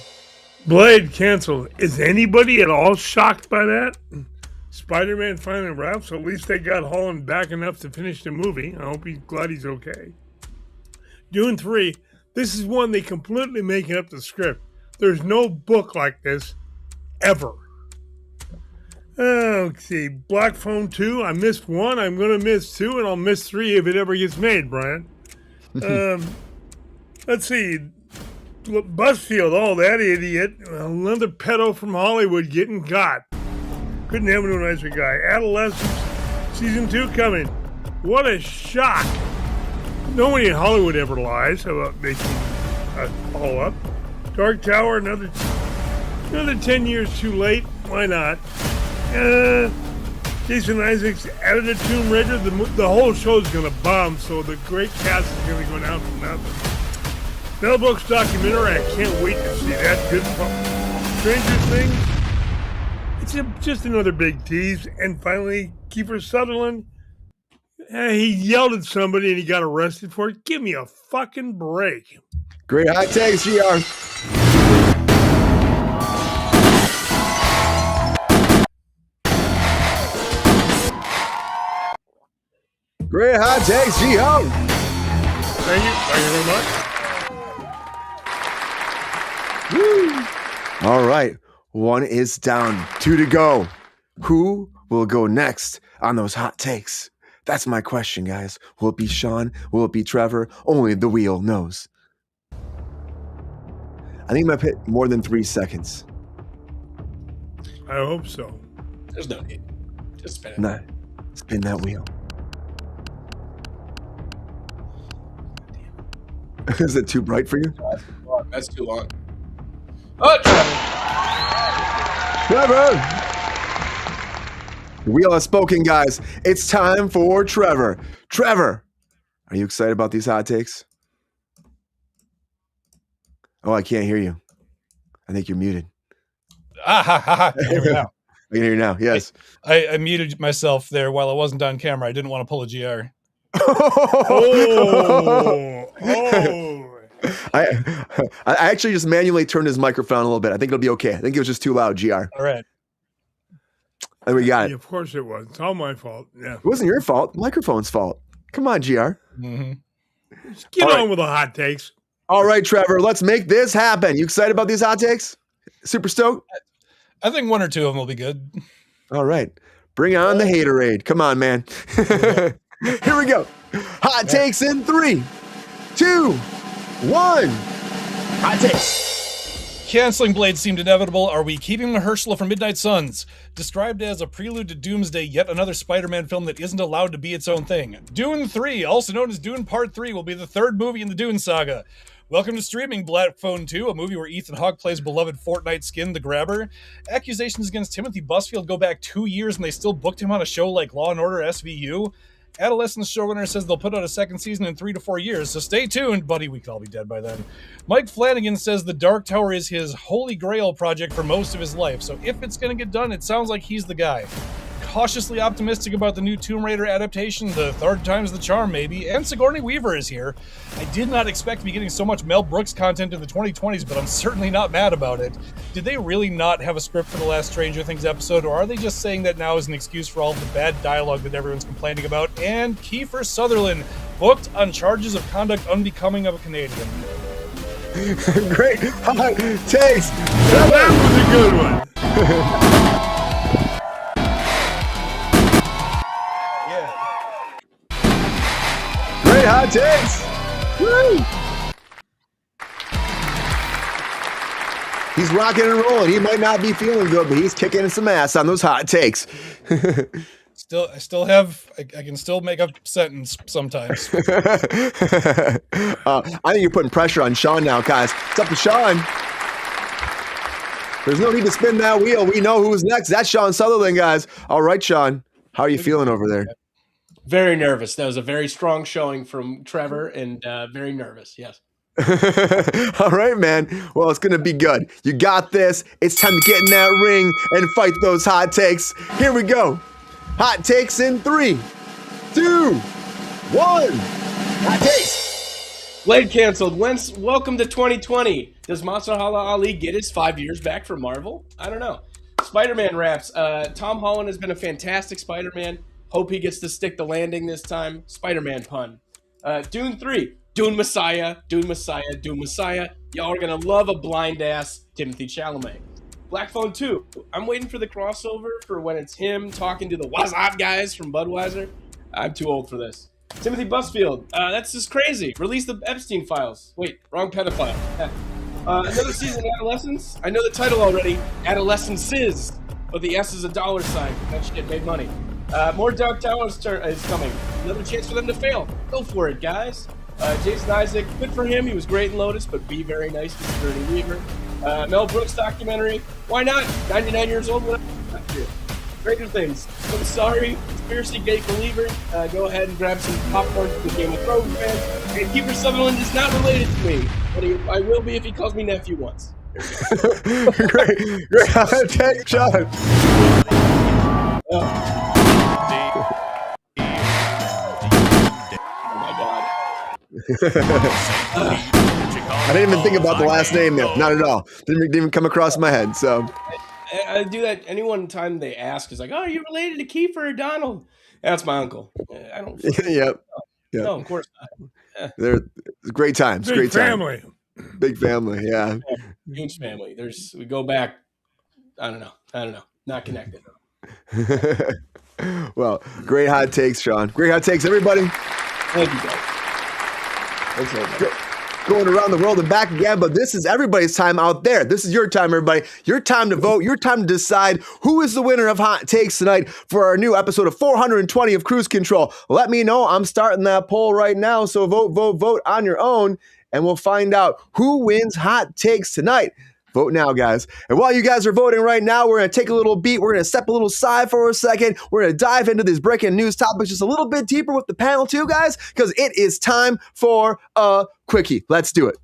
Blade canceled. Is anybody at all shocked by that? Spider-Man finally wrapped, so at least they got Holland back enough to finish the movie. I hope he's glad he's okay. Dune 3. This is one they completely making up the script. There's no book like this ever. Let's see. Black Phone 2. I missed 1. I'm going to miss 2, and I'll miss 3 if it ever gets made, Brian. Let's see. Busfield. Oh, that idiot. Another pedo from Hollywood getting got. Couldn't have no nicer guy. Adolescence. Season 2 coming. What a shock. Nobody in Hollywood ever lies about making a follow-up. Dark Tower, another 10 years too late. Why not? Jason Isaacs added a Tomb Raider. The whole show's going to bomb, so the great cast is going to go down for nothing. Mel Brooks documentary, I can't wait to see that. Good fun. Stranger Things, it's just another big tease. And finally, Kiefer Sutherland, he yelled at somebody and he got arrested for it. Give me a fucking break. Great hot takes, GR. Great hot takes, G-Ho. Thank you. Thank you very much. Woo. All right. 1 is down. 2 to go. Who will go next on those hot takes? That's my question, guys. Will it be Sean? Will it be Trevor? Only the wheel knows. I think I'm going to hit more than 3 seconds. I hope so. There's no need. Just spin it. Nah, spin that wheel. Is it too bright for you? That's too long. Oh, Trevor! The wheel has spoken, guys. It's time for Trevor. Trevor, are you excited about these hot takes? Oh, I can't hear you. I think you're muted. Here we go. I can hear you now. Yes. I muted myself there while I wasn't on camera. I didn't want to pull a GR. I actually just manually turned his microphone a little bit. I think it'll be okay. I think it was just too loud, GR. All right. And we got it. Of course it was. It's all my fault. Yeah. It wasn't your fault. The microphone's fault. Come on, GR. Mm-hmm. Just get on with the hot takes. All right, Trevor, let's make this happen. You excited about these hot takes? Super stoked? I think 1 or 2 of them will be good. All right. Bring on the haterade. Come on, man. Here we go. Hot takes in 3, 2, 1. Hot takes. Canceling Blade seemed inevitable. Are we keeping Mahershala from Midnight Suns? Described as a prelude to Doomsday, yet another Spider-Man film that isn't allowed to be its own thing. Dune 3, also known as Dune Part 3, will be the 3rd movie in the Dune saga. Welcome to streaming Black Phone 2, a movie where Ethan Hawke plays beloved Fortnite skin, the Grabber. Accusations against Timothy Busfield go back 2 years and they still booked him on a show like Law & Order SVU. Adolescence showrunner says they'll put out a 2nd season in 3 to 4 years, so stay tuned, buddy. We could all be dead by then. Mike Flanagan says The Dark Tower is his holy grail project for most of his life, so if it's going to get done, it sounds like he's the guy. Cautiously optimistic about the new Tomb Raider adaptation, the 3rd time's the charm maybe, and Sigourney Weaver is here. I did not expect to be getting so much Mel Brooks content in the 2020s, but I'm certainly not mad about it. Did they really not have a script for the last Stranger Things episode, or are they just saying that now as an excuse for all of the bad dialogue that everyone's complaining about? And Kiefer Sutherland, booked on charges of conduct unbecoming of a Canadian. Great hot takes. That was a good one. Great hot takes. Woo! He's rocking and rolling. He might not be feeling good, but he's kicking some ass on those hot takes. I can still make a sentence sometimes. I think you're putting pressure on Sean now, guys. It's up to Sean. There's no need to spin that wheel. We know who's next. That's Sean Sutherland, guys. All right, Sean. How are you feeling over there? Very nervous. That was a very strong showing from Trevor, and very nervous. Yes. All right, man. Well, it's going to be good. You got this. It's time to get in that ring and fight those hot takes. Here we go. Hot takes in 3, 2, 1. Hot takes. Blade canceled. Welcome to 2020. Does Mahershala Ali get his 5 years back from Marvel? I don't know. Spider-Man wraps. Tom Holland has been a fantastic Spider-Man. Hope he gets to stick the landing this time. Spider-Man pun. Dune 3. Dune Messiah. Dune Messiah. Dune Messiah. Y'all are going to love a blind-ass Timothée Chalamet. Black Phone 2. I'm waiting for the crossover for when it's him talking to the What's Up guys from Budweiser. I'm too old for this. Timothy Busfield. That's just crazy. Release the Epstein files. Wait, wrong pedophile. Another season of Adolescence. I know the title already. Adolescences. But the S is a dollar sign. That shit made money. More Dark Tower is coming. Another chance for them to fail. Go for it, guys. Jason Isaac, good for him. He was great in Lotus, but be very nice to Sigourney Weaver. Mel Brooks documentary. Why not? 99 years old. Stranger Things. I'm sorry, conspiracy gate believer. Go ahead and grab some popcorn for the Game of Thrones fans. And Kiefer Sutherland is not related to me, but I will be if he calls me nephew once. Great hot take, Sean. Oh my God. I didn't even think about the last name yet. Not at all. Didn't even come across my head. So I do that anyone time they ask is like, "Oh, are you related to Kiefer or Donald?" That's my uncle. I don't. Yep. No, of course not. They're great times. Big Great family. time. Big family. Yeah. Huge family. We go back. I don't know. Not connected. Well, great hot takes, Sean. Great hot takes, everybody. Thank you, guys. Thanks, everybody. Going around the world and back again, but this is everybody's time out there. This is your time, everybody. Your time to vote. Your time to decide who is the winner of Hot Takes tonight for our new episode of 420 of Kruse Control. Let me know. I'm starting that poll right now, so vote on your own, and we'll find out who wins Hot Takes tonight. Vote now, guys. And while you guys are voting right now, we're going to take a little beat. We're going to step a little aside for a second. We're going to dive into these breaking news topics just a little bit deeper with the panel too, guys, because it is time for a quickie. Let's do it.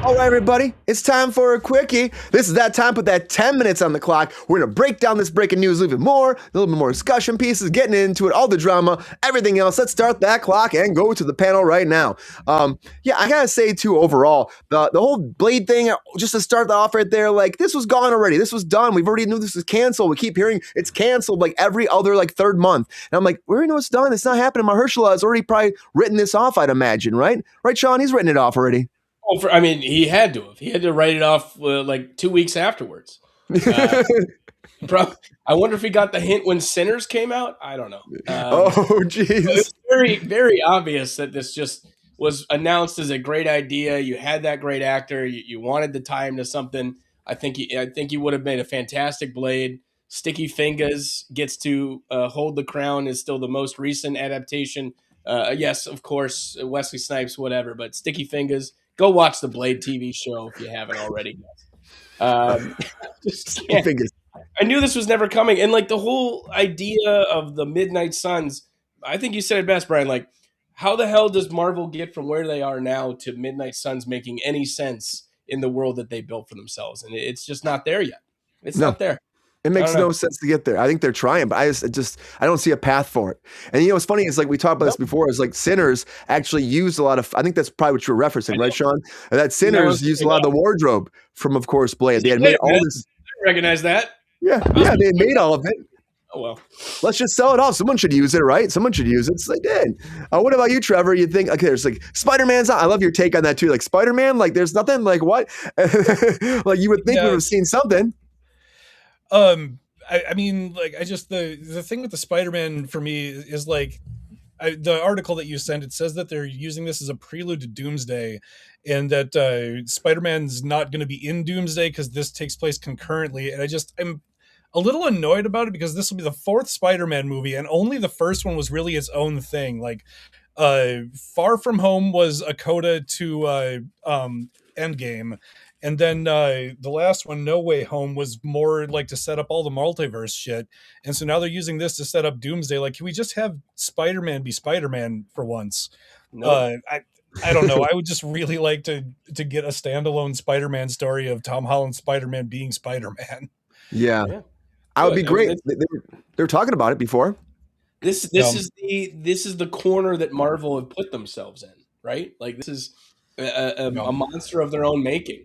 All right, everybody, it's time for a quickie. This is that time, put that 10 minutes on the clock. We're going to break down this breaking news a little bit more, a little bit more discussion pieces, getting into it, all the drama, everything else. Let's start that clock and go to the panel right now. Yeah, I got to say, too, overall, the whole Blade thing, just to start that off right there, like, this was gone already. This was done. We've already knew this was canceled. We keep hearing it's canceled like every other, like, third month. And I'm like, we already know it's done. It's not happening. Mahershala has already probably written this off, I'd imagine, right? Right, Sean? He's written it off already. I mean, he had to have. He had to write it off like 2 weeks afterwards. I wonder if he got the hint when Sinners came out. I don't know. Oh, jeez. It's very, very obvious that this just was announced as a great idea. You had that great actor. You wanted to tie him to something. I think he would have made a fantastic Blade. Sticky Fingers gets to hold the crown. Is still the most recent adaptation. Yes, of course, Wesley Snipes, whatever. But Sticky Fingers. Go watch the Blade TV show if you haven't already. Fingers. I knew this was never coming. And like the whole idea of the Midnight Suns, I think you said it best, Brian. Like, how the hell does Marvel get from where they are now to Midnight Suns making any sense in the world that they built for themselves? And it's just not there yet. It's not there. It makes no sense to get there. I think they're trying, but I don't see a path for it. And you know what's funny is like we talked about this before, is like Sinners actually used a lot of, I think that's probably what you were referencing, right, Sean? That Sinners used a lot of the wardrobe from, of course, Blade. They had made all this. I recognize that. Yeah, they had made all of it. Oh, well. Let's just sell it off. Someone should use it, right? Someone should use it. So they did. What about you, Trevor? You think, okay, there's like Spider-Man's I love your take on that too. Like Spider-Man, like there's nothing like what? Like you would think we would have seen something. I mean, like, I just the thing with the Spider-Man for me is like the article that you sent. It says that they're using this as a prelude to Doomsday, and that Spider-Man's not going to be in Doomsday because this takes place concurrently. And I'm a little annoyed about it because this will be the fourth Spider-Man movie, and only the first one was really its own thing. Like, Far From Home was a coda to Endgame. And then the last one, No Way Home, was more like to set up all the multiverse shit. And so now they're using this to set up Doomsday. Like, can we just have Spider-Man be Spider-Man for once? No. I don't know. I would just really like to get a standalone Spider-Man story of Tom Holland's Spider-Man being Spider-Man. Yeah. I would be great. They were talking about it before. This is the corner that Marvel have put themselves in, right? Like, this is a monster of their own making.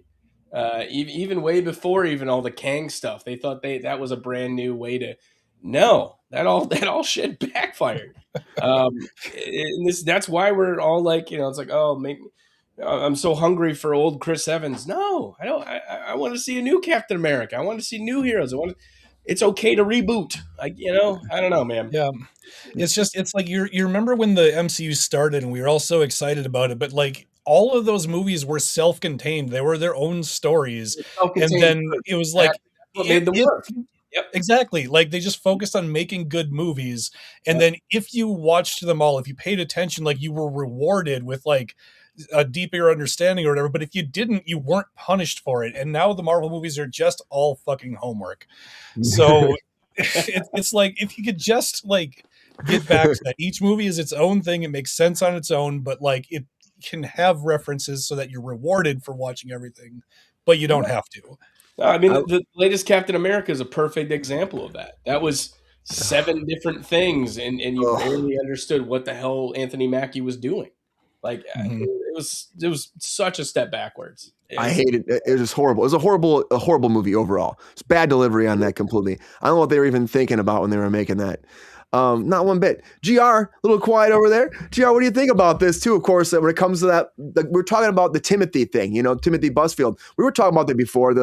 Even way before even all the Kang stuff, they thought that was a brand new way to. No, that all shit backfired. And that's why we're all like, it's like, oh, maybe I'm so hungry for old Chris Evans. No, I don't. I want to see a new Captain America. I want to see new heroes. It's okay to reboot. I don't know, man. Yeah, it's like you remember when the MCU started and we were all so excited about it, but like. All of those movies were self-contained. They were their own stories. And then it was like... made them work. Yep. Exactly. Like, they just focused on making good movies. And then if you watched them all, if you paid attention, like, you were rewarded with, like, a deeper understanding or whatever. But if you didn't, you weren't punished for it. And now the Marvel movies are just all fucking homework. So it's like, if you could just like get back to that, each movie is its own thing. It makes sense on its own, but like it can have references so that you're rewarded for watching everything, but you don't have to. I mean, the latest Captain America is a perfect example of that. That was 7 different things, and you barely understood what the hell Anthony Mackie was doing. Like it was such a step backwards. I hated it. It was just horrible. It was a horrible movie overall. It's bad delivery on that completely. I don't know what they were even thinking about when they were making that. Not one bit. GR, a little quiet over there. GR, what do you think about this too? Of course, when it comes to that, we're talking about the Timothy thing, Timothy Busfield. We were talking about that before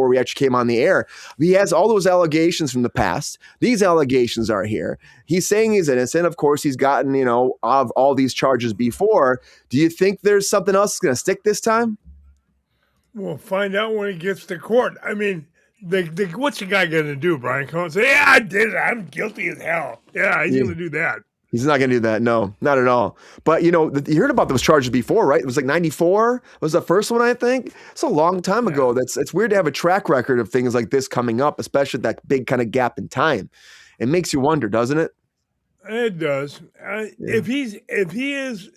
we actually came on the air. He has all those allegations from the past. These allegations are here. He's saying he's innocent. Of course, he's gotten, of all these charges before. Do you think there's something else that's going to stick this time? We'll find out when he gets to court. I mean, what's the guy going to do, Brian? Come and say, yeah, I did it. I'm guilty as hell. Yeah, he's going to do that. He's not going to do that. No, not at all. But, you heard about those charges before, right? It was like 94 was the first one, I think. It's a long time ago. It's weird to have a track record of things like this coming up, especially that big kind of gap in time. It makes you wonder, doesn't it? It does. If he is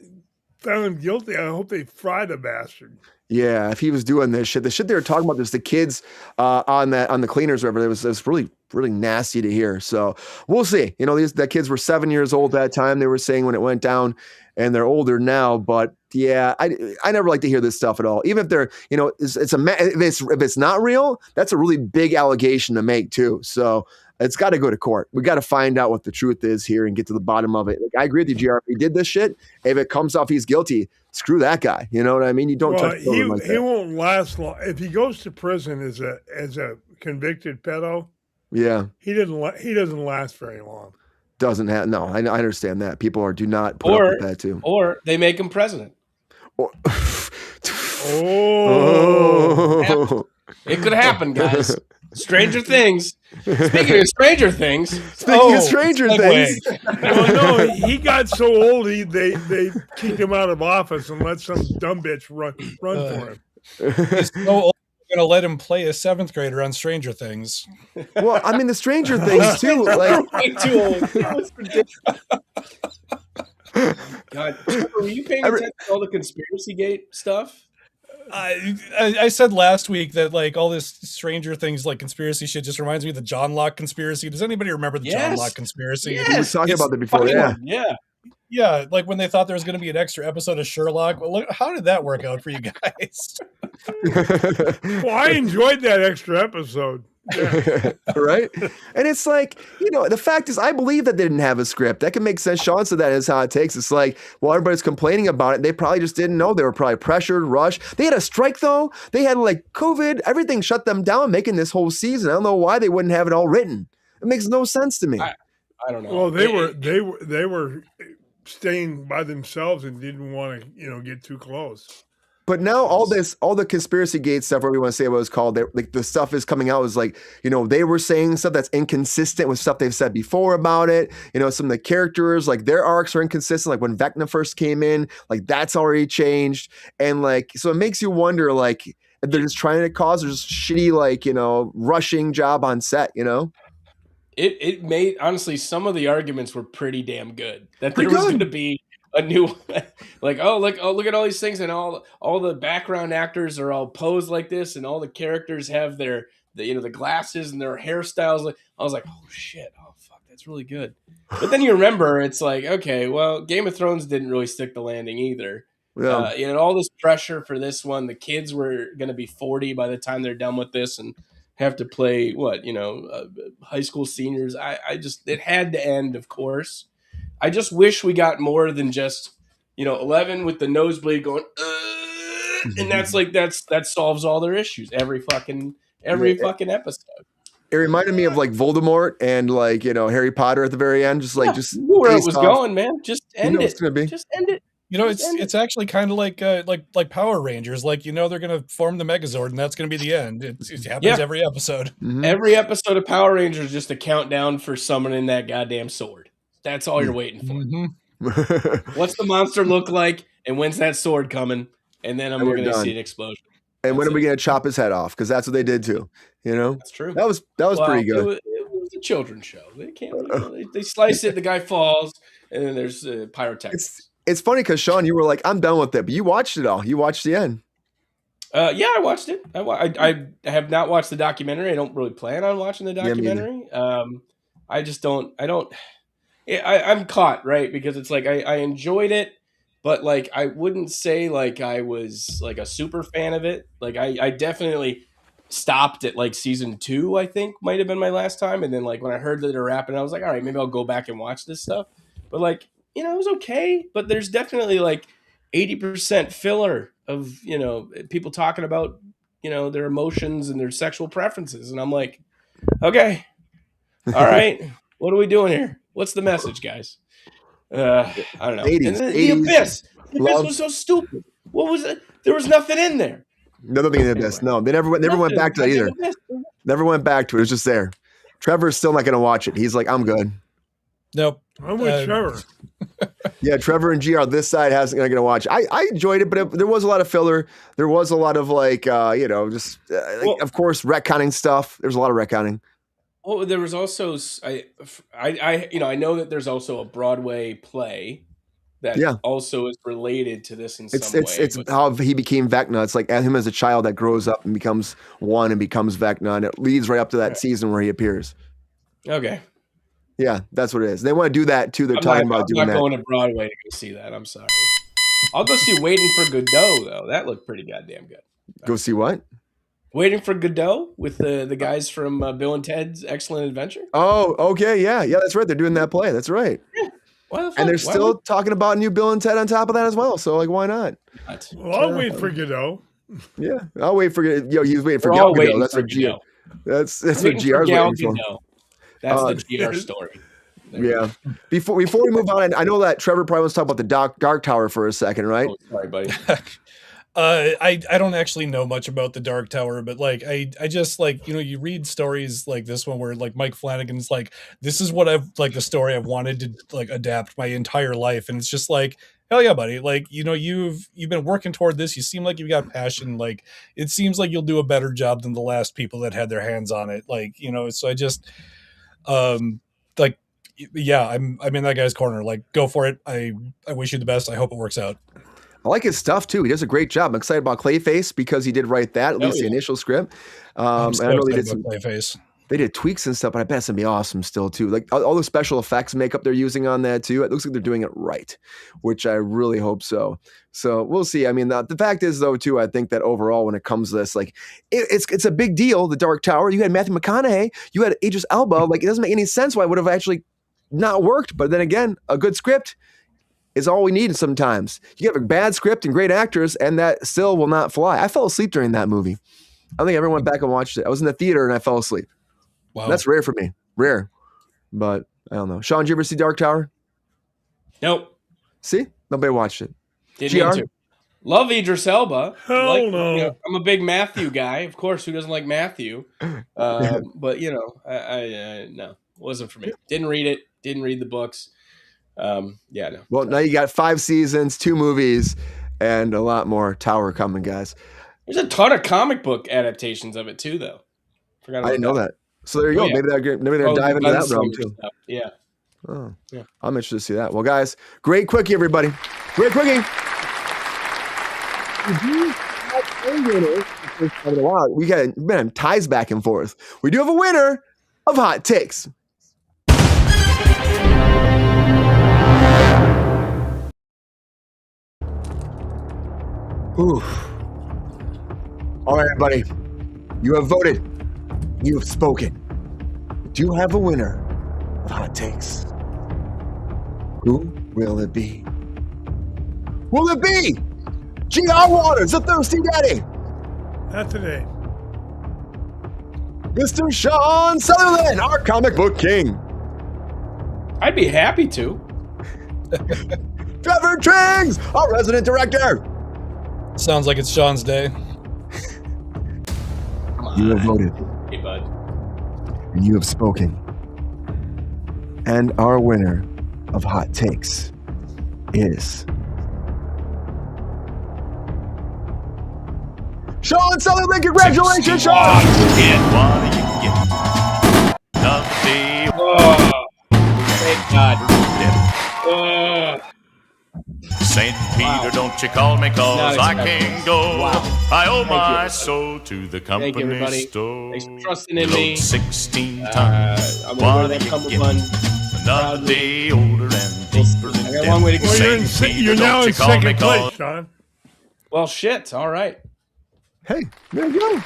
found guilty, I hope they fry the bastard. Yeah, if he was doing the shit they were talking about, the kids on the cleaners, whatever, it was really, really nasty to hear. So we'll see. The kids were 7 years old that time. They were saying when it went down, and they're older now. But yeah, I never like to hear this stuff at all. Even if they're, if it's not real, that's a really big allegation to make too. So it's got to go to court. We got to find out what the truth is here and get to the bottom of it. Like, I agree with you, GR. If he did this shit, if it comes off he's guilty, screw that guy. You know what I mean? You don't touch him like that. He won't last long. If he goes to prison as a convicted pedo, yeah, he doesn't last very long. Doesn't have no. I understand that. People do not put up with that too. Or they make him president. It could happen, guys. Stranger Things. Speaking of Stranger Things. Well, no, he got so old, they kicked him out of office and let some dumb bitch run for him. He's so old, we're going to let him play a 7th grader on Stranger Things. Well, I mean, the Stranger Things, too. Like, way too old. That's ridiculous. God, were you paying attention to all the conspiracy gate stuff? I said last week that like all this Stranger Things like conspiracy shit just reminds me of the John Locke conspiracy. Does anybody remember the John Locke conspiracy? We were talking about that before. Yeah, like when they thought there was going to be an extra episode of Sherlock. Well, look, how did that work out for you guys? Well, I enjoyed that extra episode. Yeah. Right? And it's like, the fact is, I believe that they didn't have a script. That can make sense. Sean said that is how it takes. It's like, well, everybody's complaining about it. They probably just didn't know. They were probably pressured, rushed. They had a strike, though. They had like COVID. Everything shut them down making this whole season. I don't know why they wouldn't have it all written. It makes no sense to me. I don't know. Well, they were staying by themselves and didn't want to, get too close. But now all the conspiracy gate stuff, whatever you want to say what it's called, like the stuff is coming out is like, they were saying stuff that's inconsistent with stuff they've said before about it. Some of the characters, like their arcs are inconsistent. Like when Vecna first came in, like that's already changed. And like, so it makes you wonder, like, if they're just trying to cause just shitty, like, rushing job on set, It made, honestly, some of the arguments were pretty damn good. That there was going to be a new, like, look at all these things, and all the background actors are all posed like this, and all the characters have the glasses and their hairstyles. I was like, oh shit, oh fuck, that's really good. But then you remember, it's like, okay, well, Game of Thrones didn't really stick the landing either. Yeah. All this pressure for this one. The kids were going to be 40 by the time they're done with this, and have to play high school seniors. It had to end, of course. I just wish we got more than just 11 with the nosebleed going and that solves all their issues every fucking episode. It reminded me of like Voldemort and like Harry Potter at the very end, just where it was going, man. Just end it. Just end it. It's actually kind of like Power Rangers. Like, they're going to form the Megazord, and that's going to be the end. It happens every episode. Mm-hmm. Every episode of Power Rangers is just a countdown for summoning that goddamn sword. That's all you're waiting for. Mm-hmm. What's the monster look like? And when's that sword coming? And then I'm And we're going to done. see an explosion. And when That's are we it. going to chop his head off? Because that's what they did too. You know, That's true. that was pretty good. It was a children's show. They can't. They slice it. The guy falls, and then there's pyrotechnics. It's funny because Sean, you were like, "I'm done with it," but you watched it all. You watched the end. Yeah, I watched it. I have not watched the documentary. I don't really plan on watching the documentary. I just don't. I'm caught, right? Because it's like I enjoyed it, but like I wouldn't say like I was like a super fan of it. Like I definitely stopped at like season 2. I think might have been my last time, and then like when I heard that they're wrapping, I was like, all right, maybe I'll go back and watch this stuff. But like it was okay. But there's definitely like 80% filler of people talking about their emotions and their sexual preferences, and I'm like, okay, all right, what are we doing here? What's the message, guys? I don't know. 80s, And the Abyss. The Abyss was so stupid. What was it? There was nothing in there. Nothing in the Abyss. No, they never went back to that either. Never went back to it. It was just there. Trevor's still not going to watch it. He's like, I'm good. Nope. I'm with Trevor. Yeah, Trevor and GR, this side hasn't going to watch. I enjoyed it, but there was a lot of filler. There was a lot of like, of course, retconning stuff. There's a lot of retconning. Well, there was also I know that there's also a Broadway play that also is related to this in some way. It's how he became Vecna. It's like him as a child that grows up and becomes one and becomes Vecna, and it leads right up to that season where he appears. Okay. Yeah, that's what it is. They want to do that too. They're talking about doing that. I'm not going to Broadway to go see that. I'm sorry. I'll go see Waiting for Godot though. That looked pretty goddamn good. Go see what? Waiting for Godot with the guys from Bill and Ted's Excellent Adventure. Oh, okay, yeah, that's right. They're doing that play. That's right. Yeah. And they're still talking about new Bill and Ted on top of that as well. So like, why not? Well, I'll wait for Godot. Yeah, I'll wait for he's waiting for Gal Gadot. That's what GR. That's what GR's waiting for. That's the GR story. Yeah. Before we move on, I know that Trevor probably wants to talk about the Dark Tower for a second, right? Oh, sorry, buddy. I don't actually know much about the Dark Tower, but like I just like you read stories like this one where like Mike Flanagan's like, this is what I've like the story I've wanted to like adapt my entire life, and it's just like, hell yeah, buddy, like you've been working toward this, you seem like you've got passion, like it seems like you'll do a better job than the last people that had their hands on it, like so I just like yeah, I'm in that guy's corner, like go for it. I wish you the best. I hope it works out. I like his stuff too. He does a great job. I'm excited about Clayface because he did write that, at least the initial script. And I know they did some Clayface. They did tweaks and stuff, but I bet it's gonna be awesome still too. Like all the special effects makeup they're using on that too. It looks like they're doing it right, which I really hope so. So we'll see. I mean, the fact is though too, I think that overall when it comes to this, like it's a big deal. The Dark Tower. You had Matthew McConaughey. You had Idris Elba. Like it doesn't make any sense why it would have actually not worked. But then again, a good script is all we need sometimes. You have a bad script and great actors, and that still will not fly. I fell asleep during that movie. I think everyone went back and watched it. I was in the theater and I fell asleep. Wow. That's rare for me. Rare. But I don't know. Sean, did you ever see Dark Tower? Nope. See? Nobody watched it. Didn't need to. Love Idris Elba. Hell no. I'm a big Matthew guy. Of course, who doesn't like Matthew? But, I no. Wasn't for me. Didn't read it. Didn't read the books. No. Well, now you got 5 seasons, 2 movies, and a lot more coming, guys. There's a ton of comic book adaptations of it too, though. I didn't know that. So there you go. Yeah. Maybe they're diving into that realm too. Stuff. Yeah. Oh, yeah. I'm interested to see that. Well, guys, great quickie, everybody. Great quickie. We got ties back and forth. We do have a winner of Hot Takes. Ooh. All right, everybody. You have voted. You have spoken. Do you have a winner of Hot Takes? Who will it be? Will it be G.R. Waters, the Thirsty Daddy? Not today. Mr. Sean Sutherland, our comic book king. I'd be happy to. Trevor Triggs, our resident director. Sounds like it's Sean's day. Come on. You have voted. Hey, bud. And you have spoken. And our winner of Hot Takes is Sean Sutherland, congratulations, Sean! What do you get? Another day. Oh, thank God. St. Peter, don't you call me, cause I can't go. Wow. I owe my you, soul to the Thank you, company everybody. store. Thanks for trusting in Load me. 16 tons. I'm gonna wear What that do you cummerbund. get? Another day older and deeper in I got a long way to go. Well, St. you're Peter, now don't in you call me, second place, cause Sean. Well, shit. All right. Hey, there you go.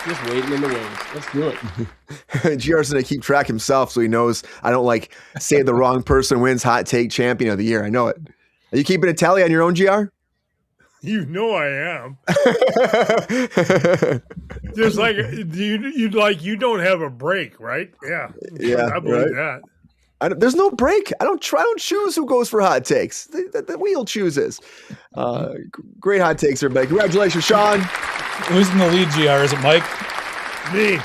Just waiting in the wings. Let's do it. GR's gonna keep track himself so he knows I don't like say the wrong person wins hot take champion of the year. I know it. Are you keeping a tally on your own, GR? You know I am. Just like you don't have a break, right? Yeah. Yeah, I believe right. that. There's no break. I don't choose who goes for hot takes. The wheel chooses. Great hot takes, everybody. Congratulations, Sean. Who's in the lead, GR? Is it Mike? Me.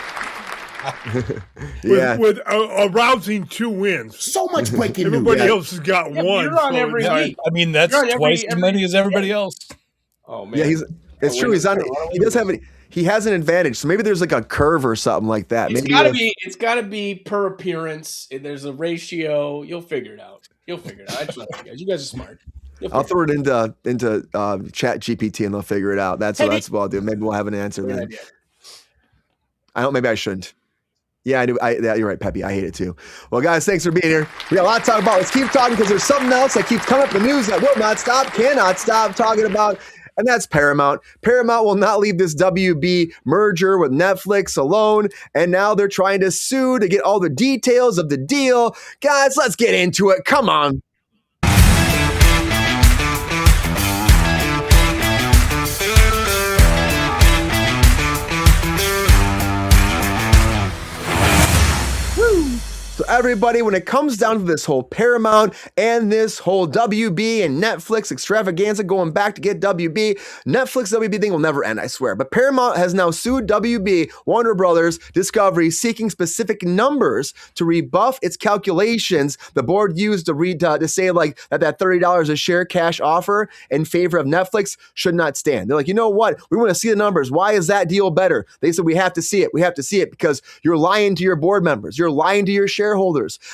Yeah. With a rousing 2 wins. So much breaking news. Everybody else has got Yeah, one. you're on every it's- week. I mean, that's You're on twice as many as everybody else. Oh man. Yeah, it's true. He's on. He does have he has an advantage. So maybe there's like a curve or something like that. It's Maybe It's gotta be per appearance. There's a ratio. You'll figure it out. I trust you guys. You guys are smart. I'll throw it into Chat GPT and they'll figure it out. That's what I'll do. Maybe we'll have an answer then. Idea. I don't. Maybe I shouldn't. Yeah, I do. Yeah, you're right, Peppy. I hate it too. Well, guys, thanks for being here. We got a lot to talk about. Let's keep talking because there's something else that keeps coming up in the news that will not stop, cannot stop talking about, and that's Paramount. Paramount will not leave this WB merger with Netflix alone, and now they're trying to sue to get all the details of the deal. Guys, let's get into it. Come on. So everybody, when it comes down to this whole Paramount and this whole WB and Netflix extravaganza going back to get WB, Netflix WB thing will never end, I swear. But Paramount has now sued WB, Warner Brothers, Discovery, seeking specific numbers to rebuff its calculations the board used to say like that $30 a share cash offer in favor of Netflix should not stand. They're like, you know what? We want to see the numbers. Why is that deal better? They said we have to see it. We have to see it because you're lying to your board members. You're lying to your shareholders,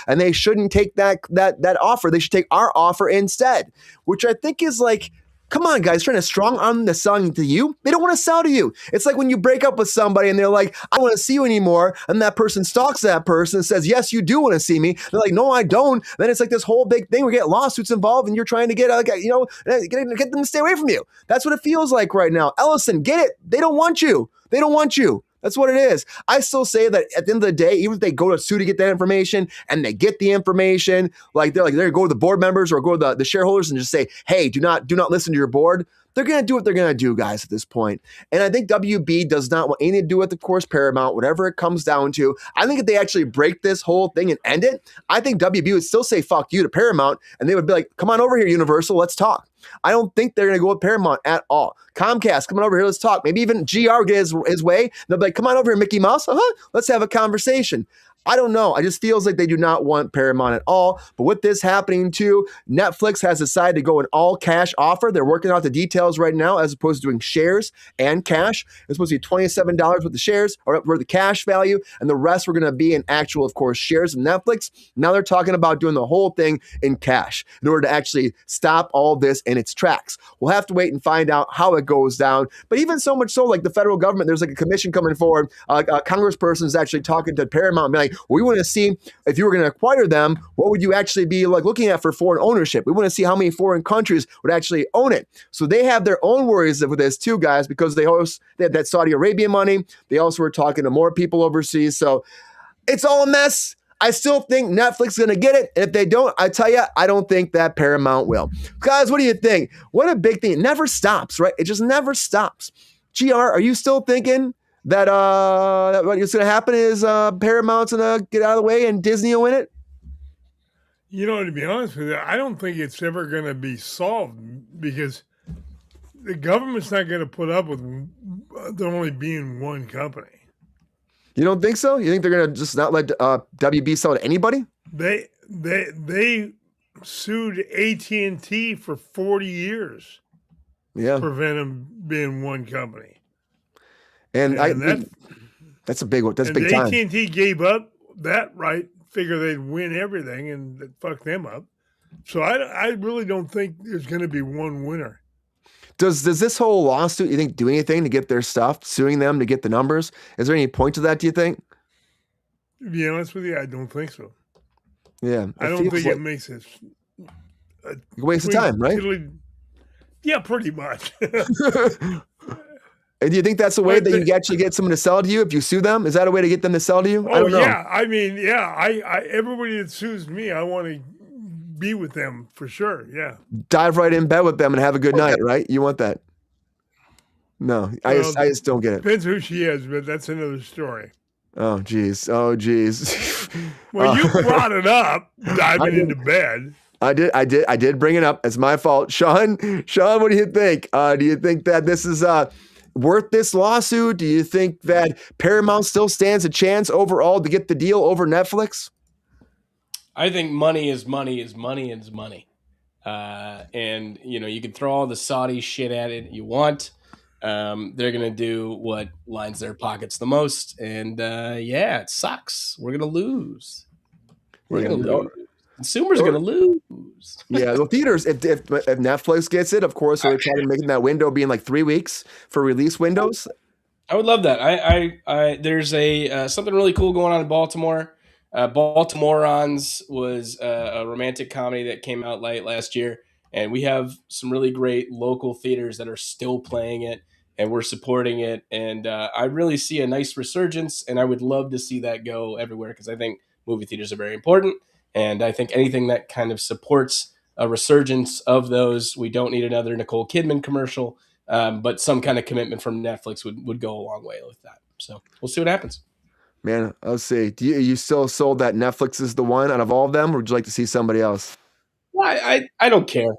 and they shouldn't take that offer. They should take our offer instead, which I think is like, come on, guys, trying to strong arm the selling to you. They don't want to sell to you. It's like when you break up with somebody and they're like, I don't want to see you anymore. And that person stalks that person and says, yes, you do want to see me. They're like, no, I don't. Then it's like this whole big thing. We get lawsuits involved and you're trying to get them to stay away from you. That's what it feels like right now. Ellison, get it. They don't want you. They don't want you. That's what it is. I still say that at the end of the day, even if they go to sue to get that information and they get the information, they're go to the board members or go to the shareholders and just say, hey, do not listen to your board. They're going to do what they're going to do, guys, at this point. And I think WB does not want anything to do with, of course, Paramount, whatever it comes down to. I think if they actually break this whole thing and end it, I think WB would still say, fuck you to Paramount. And they would be like, come on over here, Universal, let's talk. I don't think they're going to go with Paramount at all. Comcast, come on over here, let's talk. Maybe even GR get his way. They'll be like, come on over here, Mickey Mouse. Let's have a conversation. I don't know. I just feels like they do not want Paramount at all. But with this happening too, Netflix has decided to go an all cash offer. They're working out the details right now as opposed to doing shares and cash. It's supposed to be $27 with the shares or for the cash value. And the rest were going to be in actual, of course, shares of Netflix. Now they're talking about doing the whole thing in cash in order to actually stop all this in its tracks. We'll have to wait and find out how it goes down. But even so much so, like the federal government, there's like a commission coming forward. A congressperson is actually talking to Paramount and being like, we want to see if you were going to acquire them, what would you actually be like looking at for foreign ownership? We want to see how many foreign countries would actually own it. So they have their own worries with this too, guys, because they have that Saudi Arabia money. They also were talking to more people overseas. So it's all a mess. I still think Netflix is going to get it. And if they don't, I tell you, I don't think that Paramount will. Guys, what do you think? What a big thing. It never stops, right? It just never stops. GR, are you still thinking that what's going to happen is Paramount's going to get out of the way and Disney will win it? You know, to be honest with you, I don't think it's ever going to be solved because the government's not going to put up with there only being one company. You don't think so? You think they're going to just not let WB sell to anybody? They sued AT&T for 40 years. Yeah. prevent them being one company. And And that's a big one. That's and big time. AT&T gave up that right, figure they'd win everything, and it fucked them up. So I really don't think there's going to be one winner. Does this whole lawsuit, you think, do anything to get their stuff, suing them to get the numbers? Is there any point to that, do you think? To be honest with you, I don't think so. Yeah. I don't think it makes it a waste of time, right? Yeah, pretty much. And do you think that's a way that you actually get someone to sell to you if you sue them? Is that a way to get them to sell to you? I don't know. Yeah. I mean, yeah. I everybody that sues me, I want to be with them for sure. Yeah. Dive right in bed with them and have a good night, right? You want that? No, I just don't get it. Depends who she is, but that's another story. Oh, geez. Oh, geez. Well, you brought it up, diving into bed. I did bring it up. It's my fault. Sean, what do you think? Do you think that this is worth this lawsuit? Do you think that Paramount still stands a chance overall to get the deal over Netflix? I think money is money is money is money. And, you can throw all the Saudi shit at it you want. They're going to do what lines their pockets the most. And, it sucks. We're going to lose. We're going to lose. Consumers are going to lose. Yeah, the theaters, if Netflix gets it, of course, we're trying to make that window being like 3 weeks for release windows. I would love that. I there's something really cool going on in Baltimore. Baltimoreans was a romantic comedy that came out late last year, and we have some really great local theaters that are still playing it, and we're supporting it. And I really see a nice resurgence, and I would love to see that go everywhere because I think movie theaters are very important. And I think anything that kind of supports a resurgence of those, we don't need another Nicole Kidman commercial, but some kind of commitment from Netflix would go a long way with that. So we'll see what happens. Man, I'll see. Are you still sold that Netflix is the one out of all of them, or would you like to see somebody else? Well, I don't care.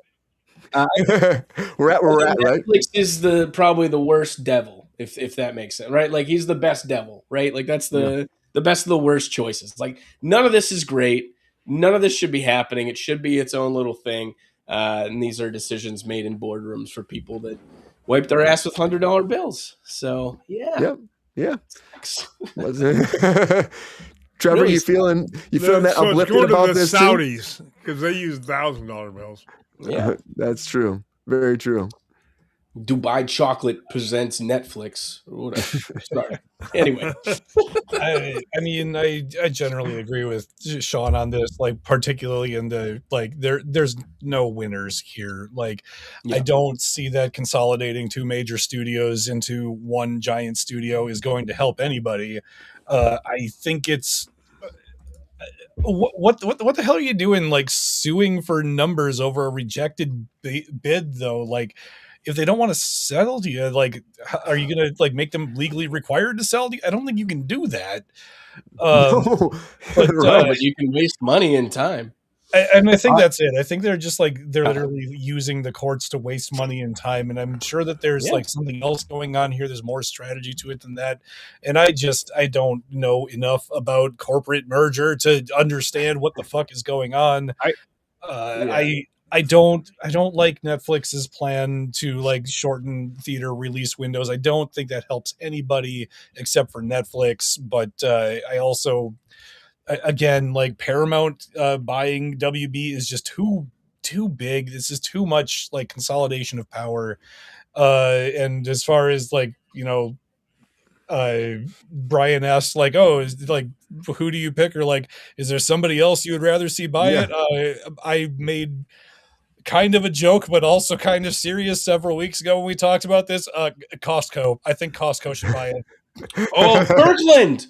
We're at right? Netflix is probably the worst devil, if that makes sense, right? Like he's the best devil, right? Like that's the best of the worst choices. Like none of this is great. None of this should be happening. It should be its own little thing. And these are decisions made in boardrooms for people that wipe their ass with $100 bills. So yeah. Yeah. Trevor, Really you feeling that so uplifted about this Saudis because they use $1,000 bills. Yeah, that's true. Very true. Dubai Chocolate presents Netflix. Or whatever. Sorry. Anyway, I generally agree with Sean on this. Like, particularly in the there's no winners here. Like, I don't see that consolidating two major studios into one giant studio is going to help anybody. I think it's. What the hell are you doing? Like suing for numbers over a rejected bid, though. Like, if they don't want to settle to you, like, are you gonna like make them legally required to sell to you? I don't think you can do that. No. But you can waste money and time. And I think that's it. I think they're just like they're literally using the courts to waste money and time. And I'm sure that there's like something else going on here. There's more strategy to it than that. And I don't know enough about corporate merger to understand what the fuck is going on. I don't like Netflix's plan to like shorten theater release windows. I don't think that helps anybody except for Netflix. But I also. Again, like Paramount buying WB is just too big. This is too much like consolidation of power. And as far as like, Brian asked like, oh, is like, who do you pick? Or like, is there somebody else you would rather see buy it? I made kind of a joke, but also kind of serious several weeks ago when we talked about this. Costco. I think Costco should buy it. Oh, Kirkland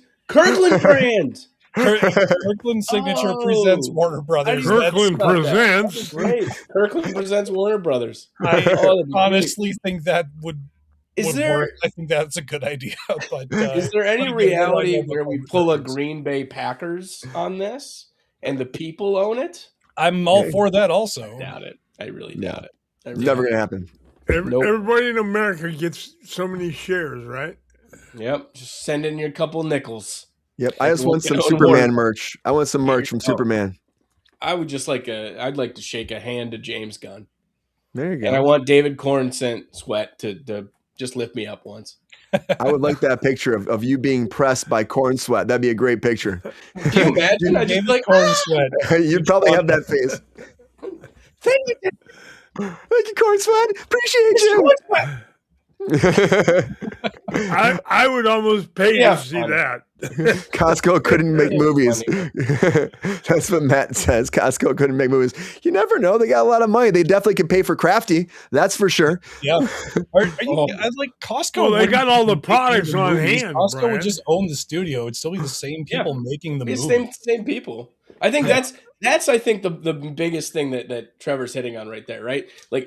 brand. Kirkland Signature presents Warner Brothers. Kirkland presents. Great. Kirkland presents Warner Brothers. I honestly think that would there work. I think that's a good idea. But is there any reality where we pull a Green Bay Packers on this and the people own it? I'm all for that also. Doubt it. I really doubt it. Never gonna happen. Everybody in America gets so many shares, right? Yep. Just send in your couple nickels. Yep, I just want some Superman merch. I want some merch from Superman. I would just I'd like to shake a hand to James Gunn. There you go. And I want David Corn scent sweat to just lift me up once. I would like that picture of you being pressed by corn sweat. That'd be a great picture. Can you imagine? I just be like, corn sweat. You'd probably have that face. thank you, Thank you, corn sweat. Appreciate you. Corn sweat. I would almost pay Yeah, to see fun. that. Costco couldn't make movies. That's what Matt says. Costco couldn't make movies. You never know. They got a lot of money. They definitely can pay for Crafty. That's for sure. Yeah. I like Costco. Well, they wouldn't got all the be products making on movies. hand, Costco Brian. would just own the studio. It'd still be the same people making the movie. Same people. I think that's I think the biggest thing that Trevor's hitting on right there, right? Like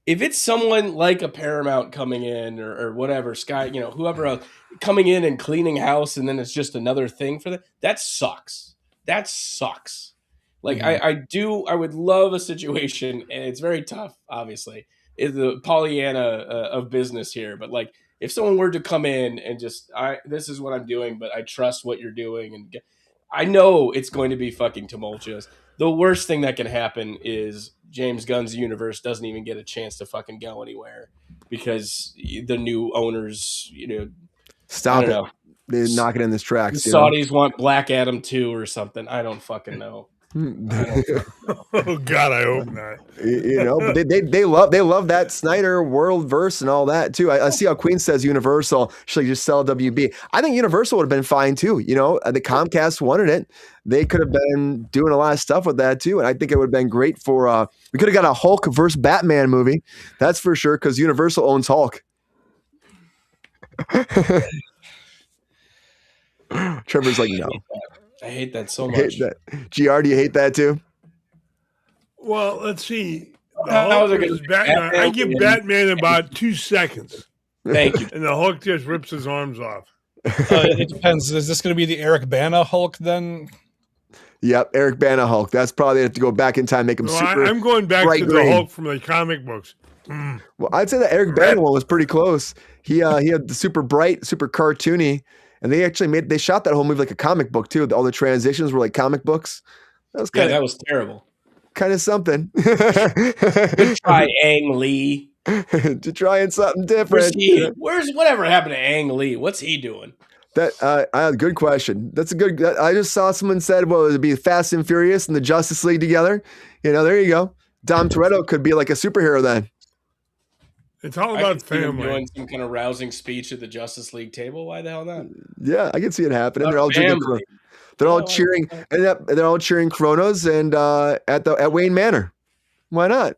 if it's someone like a Paramount coming in or whatever, Sky, whoever else coming in and cleaning house, and then it's just another thing for them. That sucks. That sucks. Like I would love a situation, and it's very tough, obviously, is the Pollyanna of business here. But like, if someone were to come in and just, this is what I'm doing, but I trust what you're doing, and I know it's going to be fucking tumultuous. The worst thing that can happen is James Gunn's universe doesn't even get a chance to fucking go anywhere because the new owners, Stop it. know. They're knocking in this tracks. The Saudis want Black Adam 2 or something. I don't fucking know. Oh God, I hope not. But they love that Snyder world verse and all that too. I see how Queen says Universal should just sell WB. I think Universal would have been fine too. The Comcast wanted it. They could have been doing a lot of stuff with that too, and I think it would have been great for. We could have got a Hulk versus Batman movie. That's for sure because Universal owns Hulk. Trevor's like, no. I hate that so much. GR, do you hate that too? Well, let's see. The How Hulk is it gonna versus be Batman. I give Batman? Batman about 2 seconds, Thank you. and the Hulk just rips his arms off. It depends. Is this going to be the Eric Bana Hulk then? Yep, Eric Bana Hulk. That's probably have to go back in time, make him super. I'm going back bright to the green. Hulk from the comic books. Well, I'd say the Eric Bana one was pretty close. He had the super bright, super cartoony, and they shot that whole movie like a comic book too. All the transitions were like comic books. That was That was terrible. kind of something. Good try, Ang Lee. To trying something different. Where's whatever happened to Ang Lee? What's he doing? Good question. That's a good. I just saw someone said, well, it'd be Fast and Furious and the Justice League together. There you go. Dom Toretto could be like a superhero then. It's all I about could see him family. doing some kind of rousing speech at the Justice League table. Why the hell not? Yeah, I can see it happening. About They're all drinking. family. They're all cheering, and they're all cheering Coronas and at Wayne Manor. Why not?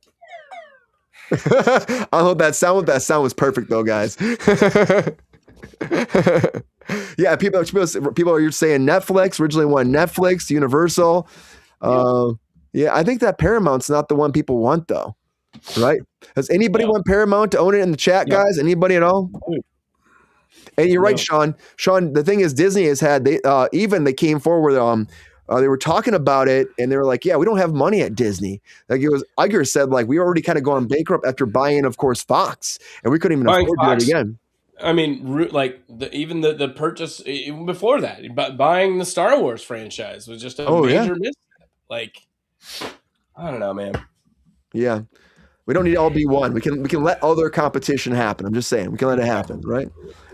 I hope that sound was perfect though, guys. Yeah, people are saying Netflix. Originally wanted Netflix, Universal. Yeah, I think that Paramount's not the one people want though, right? Does anybody want Paramount to own it in the chat, guys? Anybody at all? And you're right, Sean. Sean, the thing is, Disney has had they came forward. They were talking about it, and they were like, "Yeah, we don't have money at Disney." Like it was, Iger said, like we already kind of gone bankrupt after buying, of course, Fox, and we couldn't even afford to do it again. I mean, like even the purchase even before that, buying the Star Wars franchise was just a major miss. Like, I don't know, man. Yeah. We don't need to all be one. We can let other competition happen. I'm just saying, we can let it happen, right?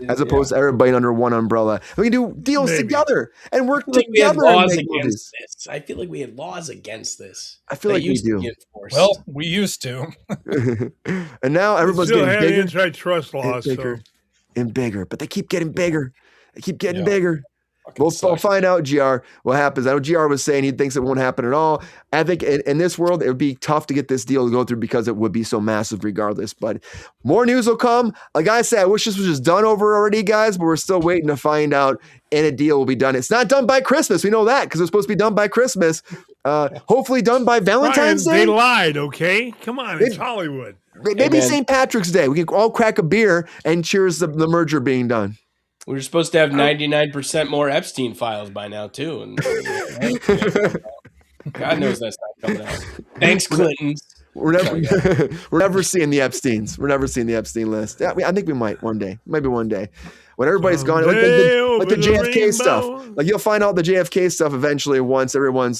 As opposed to everybody under one umbrella. We can do deals together and work together. Laws against this. I feel like we had laws against this. I feel like we do. Well, we used to. And now everyone's still getting have bigger, antitrust laws, and bigger. But they keep getting bigger. They keep getting bigger. We'll find out, GR, what happens. I know GR was saying he thinks it won't happen at all. I think in this world, it would be tough to get this deal to go through because it would be so massive regardless. But more news will come. Like I said, I wish this was just done over already, guys, but we're still waiting to find out, and a deal will be done. It's not done by Christmas. We know that because it's supposed to be done by Christmas. Hopefully done by Valentine's Day. They lied, okay? Come on, it's Hollywood. Maybe St. Patrick's Day. We can all crack a beer and cheers the merger being done. We were supposed to have 99% more Epstein files by now, too. And God knows that's not coming out. Thanks, Clinton. We're never seeing the Epsteins. We're never seeing the Epstein list. Yeah, I think we might one day. Maybe one day. When everybody's gone, like the JFK stuff. Like you'll find out the JFK stuff eventually once everyone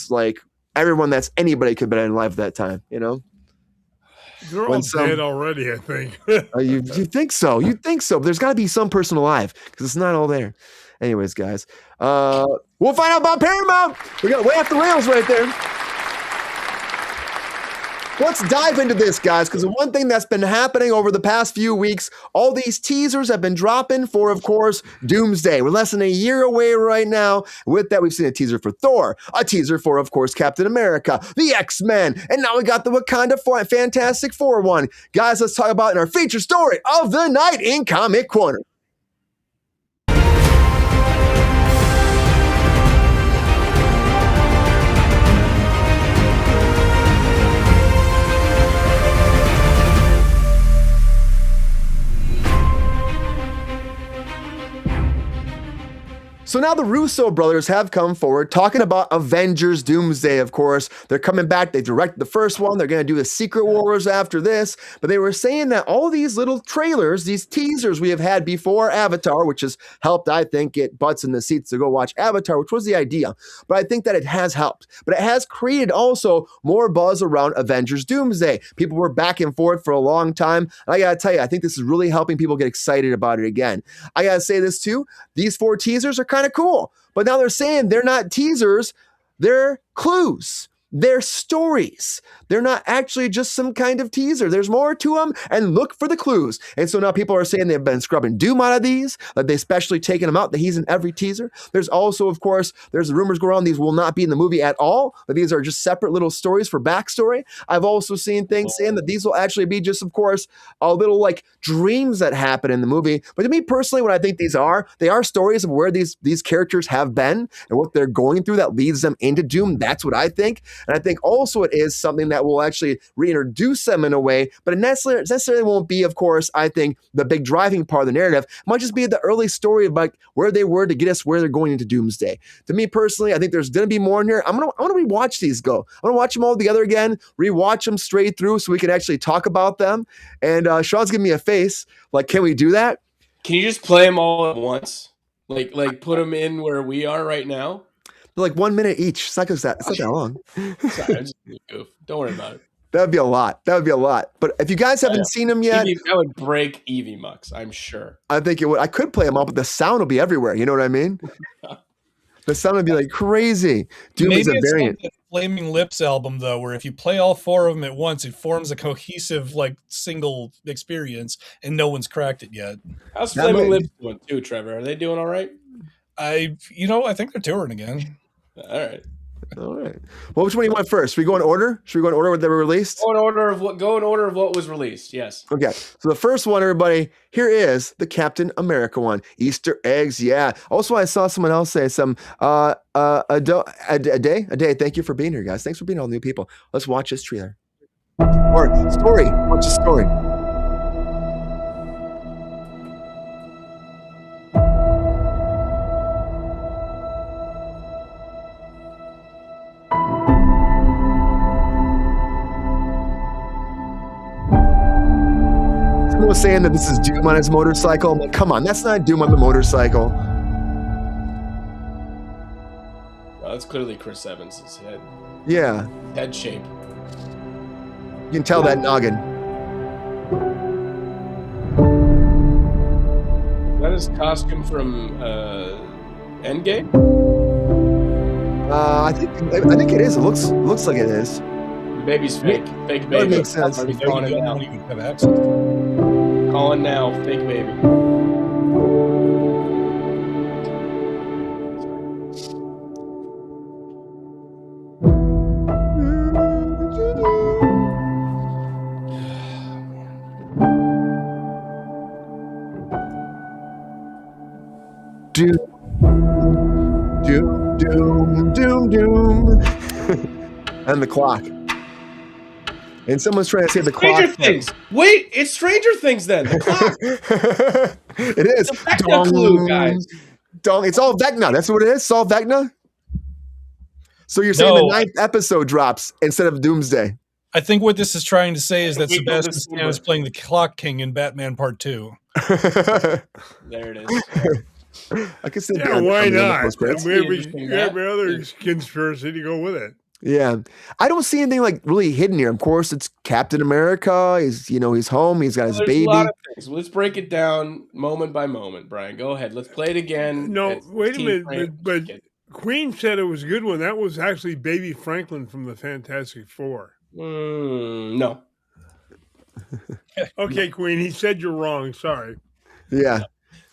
that's anybody could have been in life at that time, They're all dead already, I think. You think so? You think so? But there's got to be some person alive because it's not all there. Anyways, guys, we'll find out about Paramount. We got way off the rails right there. Let's dive into this, guys, because the one thing that's been happening over the past few weeks, all these teasers have been dropping for, of course, Doomsday. We're less than a year away right now. With that, we've seen a teaser for Thor, a teaser for, of course, Captain America, the Xmen, and now we got the Wakanda Fantastic Four one. Guys, let's talk about in our feature story of the night in Comic Corner. So now the Russo brothers have come forward talking about Avengers Doomsday, of course. They're coming back. They directed the first one. They're going to do the Secret Wars after this. But they were saying that all these little trailers, these teasers we have had before Avatar, which has helped, I think, get butts in the seats to go watch Avatar, which was the idea. But I think that it has helped. But it has created also more buzz around Avengers Doomsday. People were back and forth for a long time. And I got to tell you, I think this is really helping people get excited about it again. I got to say this too. These 4 teasers are kind of cool, but now they're saying they're not teasers, they're clues. They're stories. They're not actually just some kind of teaser. There's more to them, and look for the clues. And so now people are saying they've been scrubbing Doom out of these, that they specially taken him out, that he's in every teaser. There's also, of course, there's rumors go around these will not be in the movie at all, that these are just separate little stories for backstory. I've also seen things saying that these will actually be just, of course, a little like dreams that happen in the movie. But to me personally, what I think these are, they are stories of where these characters have been and what they're going through that leads them into Doom. That's what I think. And I think also it is something that will actually reintroduce them in a way, but it necessarily won't be, of course, I think, the big driving part of the narrative. It might just be the early story of like where they were to get us where they're going into Doomsday. To me personally, I think there's going to be more in here. I want to rewatch these go. I want to watch them all together again, rewatch them straight through so we can actually talk about them. And Sean's giving me a face. Like, can we do that? Can you just play them all at once? Like put them in where we are right now? They're like 1 minute each. It's not that long. Sorry, I'm just goof. Don't worry about it. That would be a lot. But if you guys haven't seen them yet, that would break Evie Mux, I'm sure. I think it would. I could play them all, but the sound will be everywhere. You know what I mean? The sound would be like crazy. Doom is a variant. Like the Flaming Lips album, though, where if you play all 4 of them at once, it forms a cohesive, like, single experience, and no one's cracked it yet. How's Flaming Lips doing, too, Trevor? Are they doing all right? I think they're touring again. All right. Well, which one do you want first? Should we go in order? Should we go in order when they were released? Go in order of what was released. Yes. Okay. So the first one, everybody, here is the Captain America one. Easter eggs, yeah. Also, I saw someone else say some a day. Thank you for being here, guys. Thanks for being all new people. Let's watch this trailer. Or story. Watch the story. Was saying that this is Doom on his motorcycle. I'm like, come on, that's not Doom on the motorcycle. Well, that's clearly Chris Evans' head. Yeah. Head shape. You can tell that noggin. Is that his costume from Endgame? I think it is. It looks like it is. The baby's fake. Fake baby. That makes sense. Calling it now. Calling now. Fake baby. Doom. And the clock. And someone's trying to say the Stranger clock. Things. Wait, it's Stranger Things then. The clock. It is. It's a Vecna clue, guys. It's all Vecna. That's what it is? It's all Vecna? So you're saying the 9th episode drops instead of Doomsday? I think what this is trying to say is that Sebastian Stan is playing the Clock King in Batman Part 2. There it is. I can see why not? We have other conspiracy to go with it. Yeah, I don't see anything like really hidden here. Of course, it's Captain America. He's home. He's got his There's baby. a lot of things. Let's break it down moment by moment, Brian. Go ahead. Let's play it again. No, at wait a 16 minute, frames. but Queen said it was a good one. That was actually Baby Franklin from the Fantastic Four. No. Okay, Queen. He said you're wrong. Sorry. Yeah,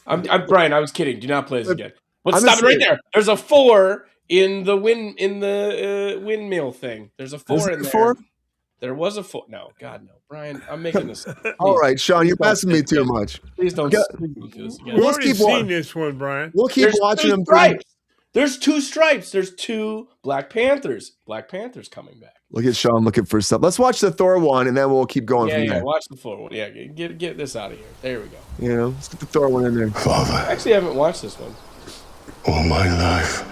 I'm Brian. I was kidding. Do not play this again. But I'm stop just it right saying- there. There's a 4 in the windmill thing. There's a 4 Is in there there. 4? There was a 4. No, God no, Brian. I'm making this. All right, Sean, you're Please don't messing me say too it. much. Please don't Yeah. do this again. We've Let's already keep seen this one, Brian. We'll keep There's watching 2 them. stripes. There's 2 stripes. There's 2 Black Panthers. Black Panther's coming back. Look at Sean looking for stuff. Let's watch the Thor one, and then we'll keep going Yeah, from yeah. there. Watch the 4 one. Yeah, get this out of here. There we go. Let's get the Thor one in there. Father, Actually, I haven't watched this one. all my life,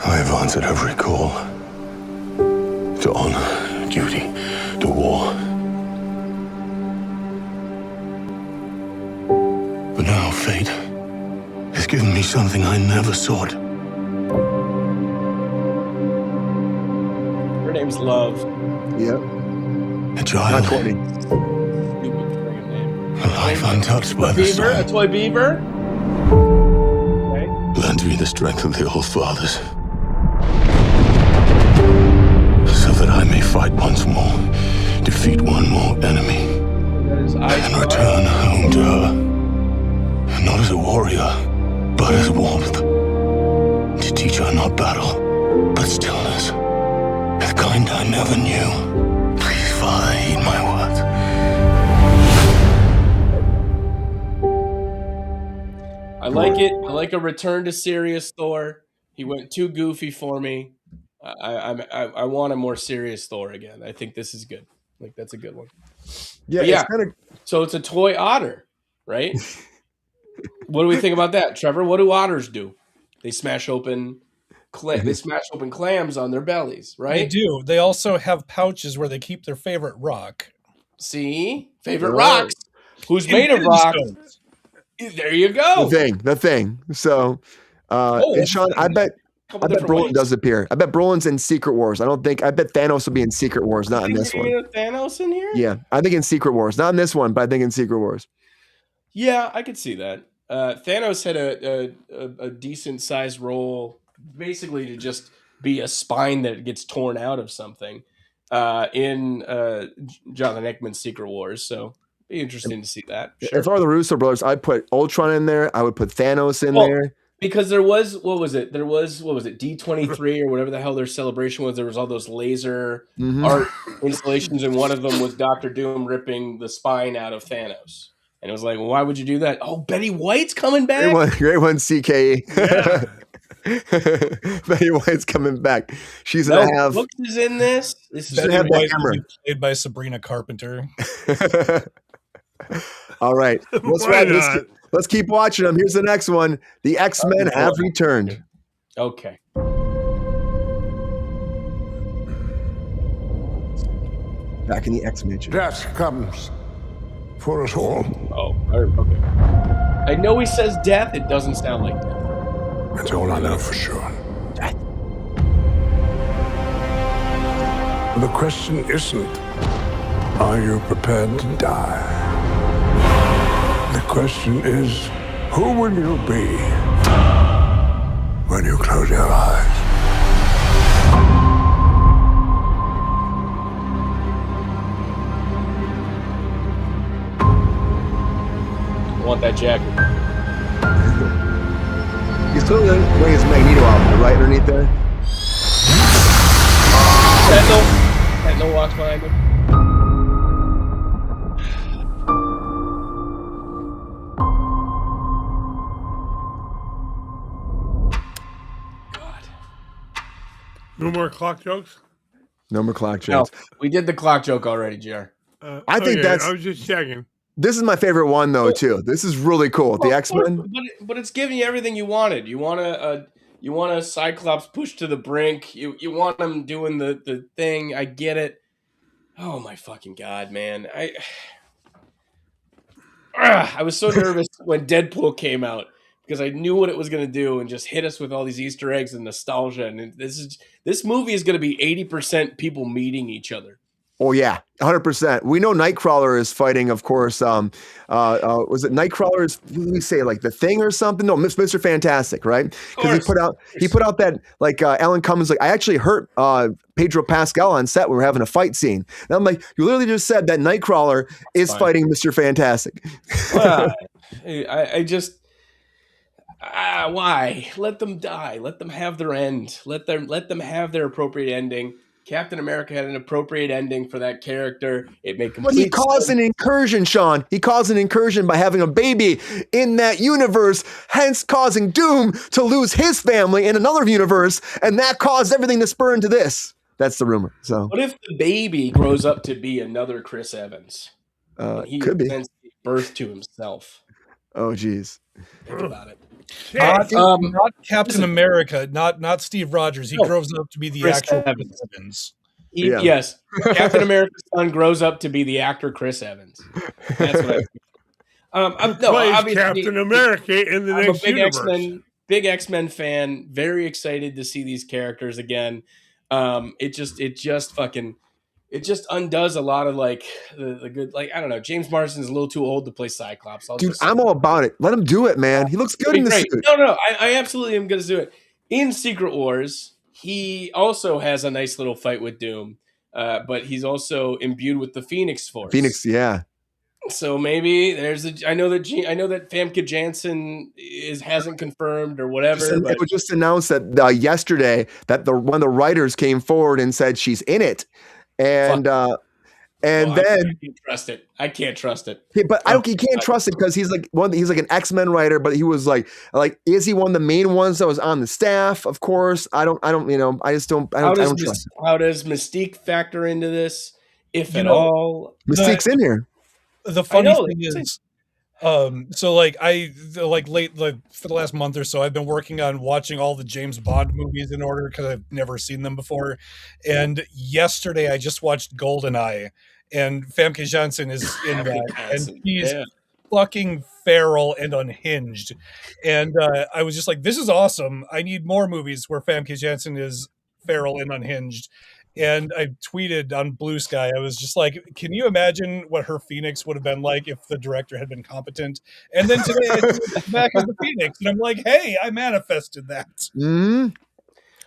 I have answered every call. To honor, duty, to war. But now fate has given me something I never sought. Her name's Love. Yep. A Not child, 20. Stupid friggin' name. a life untouched by the Beaver? A sun. toy beaver? Okay. Lend me the strength of the old fathers, so that I may fight once more, defeat one more enemy, That is and return home to her. Not as a warrior, but as warmth. To teach her not battle, but stillness. The kind I never knew. Please, Father, heed my words. I like it. I like a return to serious Thor. He went too goofy for me. I want a more serious Thor again. I think this is good. Like that's a good one. Yeah, Yeah. it's kind of. So it's a toy otter, right? What do we think about that, Trevor? What do otters do? They smash open clams on their bellies, They right? do. They also have pouches where they keep their favorite rock. See, favorite Right. rocks. Who's made of Infinity rock? stones. There you go. The thing. So, and Sean, I bet Different Brolin ways. does appear. I bet Brolin's in Secret Wars. I bet Thanos will be in Secret Wars, not in this Think one. we're gonna get Thanos in here? Yeah, I think in Secret Wars, not in this one, but I think in Secret Wars. Yeah, I could see that. Thanos had a decent sized role, basically to just be a spine that gets torn out of something in Jonathan Hickman's Secret Wars. So be interesting to see that. Sure. If I were the Russo brothers, I'd put Ultron in there. I would put Thanos in there. Because there was what was it D23 or whatever the hell their celebration was. There was all those laser art installations, and one of them was Doctor Doom ripping the spine out of Thanos. And it was like, well, why would you do that? Oh, Betty White's coming back. Great one, CKE. Yeah. Betty White's coming back. She's Mel gonna have. Brooks is in this. This is Betty Betty have the White hammer. will be played by Sabrina Carpenter. All right, Why let's keep watching them. Here's the next one. The X-Men have returned. okay. Back in the X-Mansion. Death comes for us all. Oh, okay. I know he says death. It doesn't sound like death. That's all I know for sure. Death. The question isn't, are you prepared to die? The question is, who will you be when you close your eyes? I want that jacket. He's clearly wearing his Magneto outfit, right underneath there. Sentinel walks behind him. God. No more clock jokes? No more clock No, jokes. we did the clock joke already, JR. I think that's- I was just checking. This is my favorite one though too. This is really cool. The X-Men. But it's giving you everything you wanted. You want a Cyclops pushed to the brink. You want them doing the thing. I get it. Oh my fucking god, man! I was so nervous when Deadpool came out because I knew what it was going to do and just hit us with all these Easter eggs and nostalgia. And this movie is going to be 80% people meeting each other. Oh yeah, 100%. We know Nightcrawler is fighting, of course. Was it Nightcrawler's? What did we say, like the Thing or something? No, Mr. Fantastic, right? Because he put out that like Alan Cummins, like I actually hurt Pedro Pascal on set when we were having a fight scene. And I'm like, you literally just said that Nightcrawler is fighting Mr. Fantastic. I just why let them die? Let them have their end. Let them have their appropriate ending. Captain America had an appropriate ending for that character. It made complete sense. But he caused an incursion, Sean. He caused an incursion by having a baby in that universe, hence causing Doom to lose his family in another universe, and that caused everything to spur into this. That's the rumor. So, what if the baby grows up to be another Chris Evans? He could be birth to himself. Oh, geez. Think about it. Not Captain America, not Steve Rogers. He grows up to be the Chris actual Evans. Evans. Yes, Captain America's son grows up to be the actor Chris Evans. That's what plays Captain America in the next universe. Big X-Men fan. Very excited to see these characters again. It just undoes a lot of like the good, like, I don't know. James Marsden's a little too old to play Cyclops. Dude, I'm all about it. Let him do it, man. He looks good in the suit. No, I absolutely am going to do it. In Secret Wars, he also has a nice little fight with Doom, but he's also imbued with the Phoenix Force. Phoenix, yeah. So maybe there's I know that Famke Janssen hasn't confirmed or whatever. It was just announced that yesterday that one of the writers came forward and said she's in it. And then I can't trust it. I can't trust it. But you can't trust it because he's like an X-Men writer, but he was like is he one of the main ones that was on the staff? Of course, I don't trust it. How does Mystique factor into this, if at all? Mystique's in here. The funny thing is, so like for the last month or so, I've been working on watching all the James Bond movies in order because I've never seen them before. And yesterday I just watched GoldenEye, and Famke Janssen is in that, and he's fucking feral and unhinged. And I was just like, this is awesome. I need more movies where Famke Janssen is feral and unhinged. And I tweeted on Blue Sky, I was just like, can you imagine what her Phoenix would have been like if the director had been competent? And then today I threw back as the Phoenix, and I'm like, hey, I manifested that. Mm-hmm.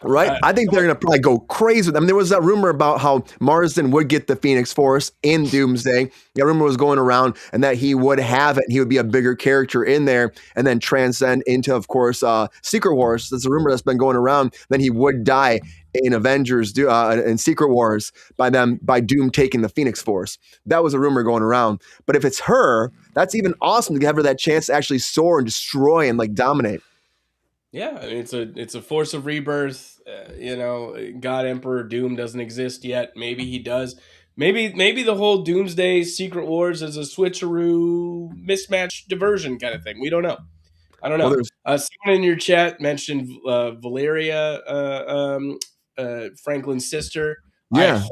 Right? I think they're going to probably go crazy with them. There was that rumor about how Marsden would get the Phoenix Force in Doomsday. That rumor was going around, and that he would have it, and he would be a bigger character in there, and then transcend into, of course, Secret Wars. That's a rumor that's been going around. Then he would die in Avengers in Secret Wars by Doom taking the Phoenix Force. That was a rumor going around. But if it's her, that's even awesome to have her that chance to actually soar and destroy and like dominate. Yeah, I mean, it's a force of rebirth. God Emperor Doom doesn't exist yet. Maybe he does. Maybe the whole Doomsday Secret Wars is a switcheroo, mismatch, diversion kind of thing. We don't know. I don't know. Someone in your chat mentioned Valeria, Franklin's sister. Yeah.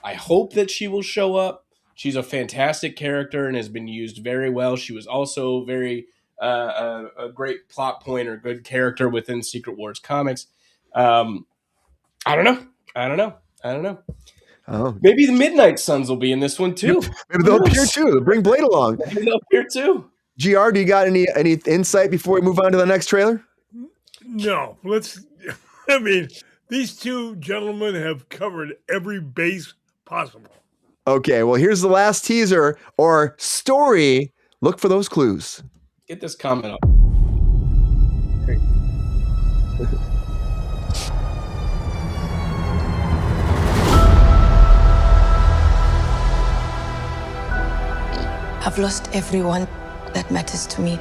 I hope that she will show up. She's a fantastic character and has been used very well. She was also very a great plot point or good character within Secret Wars comics. I don't know. Oh. Maybe the Midnight Suns will be in this one too. Maybe they'll appear too. Bring Blade along. Maybe they'll appear too. GR, do you got any insight before we move on to the next trailer? No. These two gentlemen have covered every base possible. Okay, well, here's the last teaser or story. Look for those clues. Get this comment up. I've lost everyone that matters to me.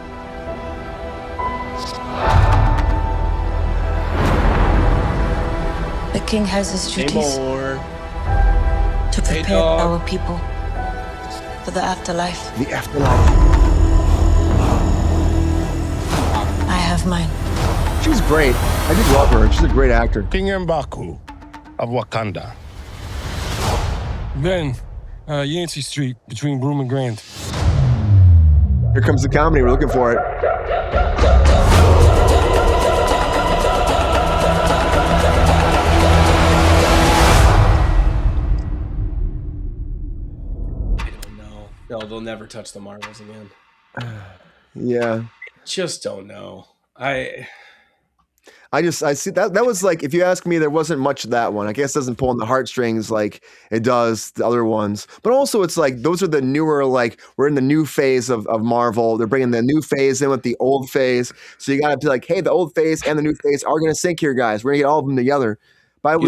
The king has his duties to prepare our people for the afterlife. The afterlife. I have mine. She's great. I just love her. She's a great actor. King M'Baku of Wakanda. Ben, Yancey Street between Broome and Grand. Here comes the comedy. We're looking for it. will never touch the Marvels again. Yeah. Just don't know. I see that was like, if you ask me, there wasn't much of that one. I guess it doesn't pull on the heartstrings like it does the other ones. But also it's like, those are the newer, like, we're in the new phase of Marvel. They're bringing the new phase in with the old phase. So you got to be like, hey, the old phase and the new phase are going to sync here, guys. We're going to get all of them together. But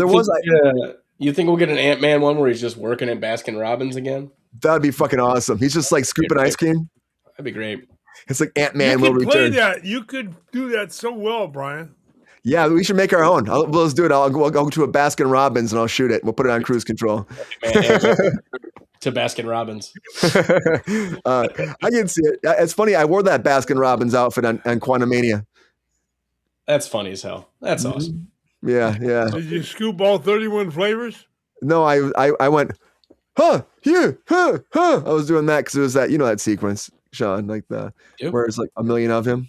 you think we'll get an Ant-Man one where he's just working at Baskin Robbins again? That'd be fucking awesome. He's just like scooping ice cream. That'd be great. It's like Ant-Man will You could play return. that. You could do that so well, Brian. Yeah, we should make our own. Let's do it. I'll go to a Baskin Robbins and I'll shoot it. We'll put it on Kruse Control. To Baskin Robbins. I can see it. It's funny. I wore that Baskin Robbins outfit on Quantumania. That's funny as hell. That's awesome. Yeah. Did you scoop all 31 flavors? No, I went, huh, here, huh. I was doing that because it was that, that sequence, Sean, like where it's like a million of him,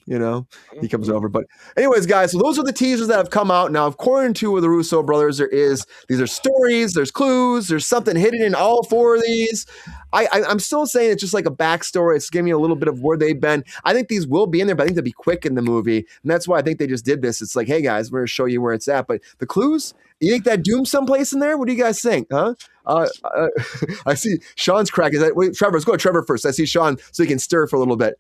he comes over. But anyways, guys, so those are the teasers that have come out. Now, according to the Russo brothers, these are stories, there's clues, there's something hidden in all four of these. I'm still saying it's just like a backstory. It's giving you a little bit of where they've been. I think these will be in there, but I think they'll be quick in the movie. And that's why I think they just did this. It's like, hey guys, we're going to show you where it's at. But the clues, you think that Doom someplace in there? What do you guys think? Huh? I see Sean's cracking. Wait, Trevor, let's go to Trevor first. I see Sean so he can stir for a little bit.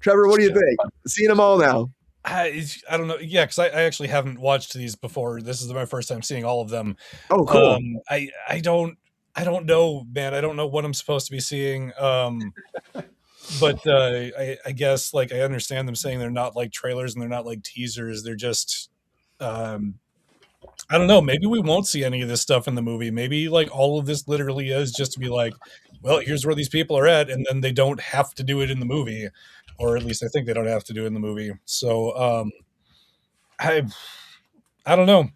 Trevor, what do you think? Seeing them all now. I don't know. Yeah, because I actually haven't watched these before. This is my first time seeing all of them. Oh, cool. I don't know, man. I don't know what I'm supposed to be seeing. But I guess like I understand them saying they're not like trailers and they're not like teasers. They're just I don't know. Maybe we won't see any of this stuff in the movie. Maybe like all of this literally is just to be like, well, here's where these people are at, and then they don't have to do it in the movie, or at least I think they don't have to do it in the movie. So I don't know.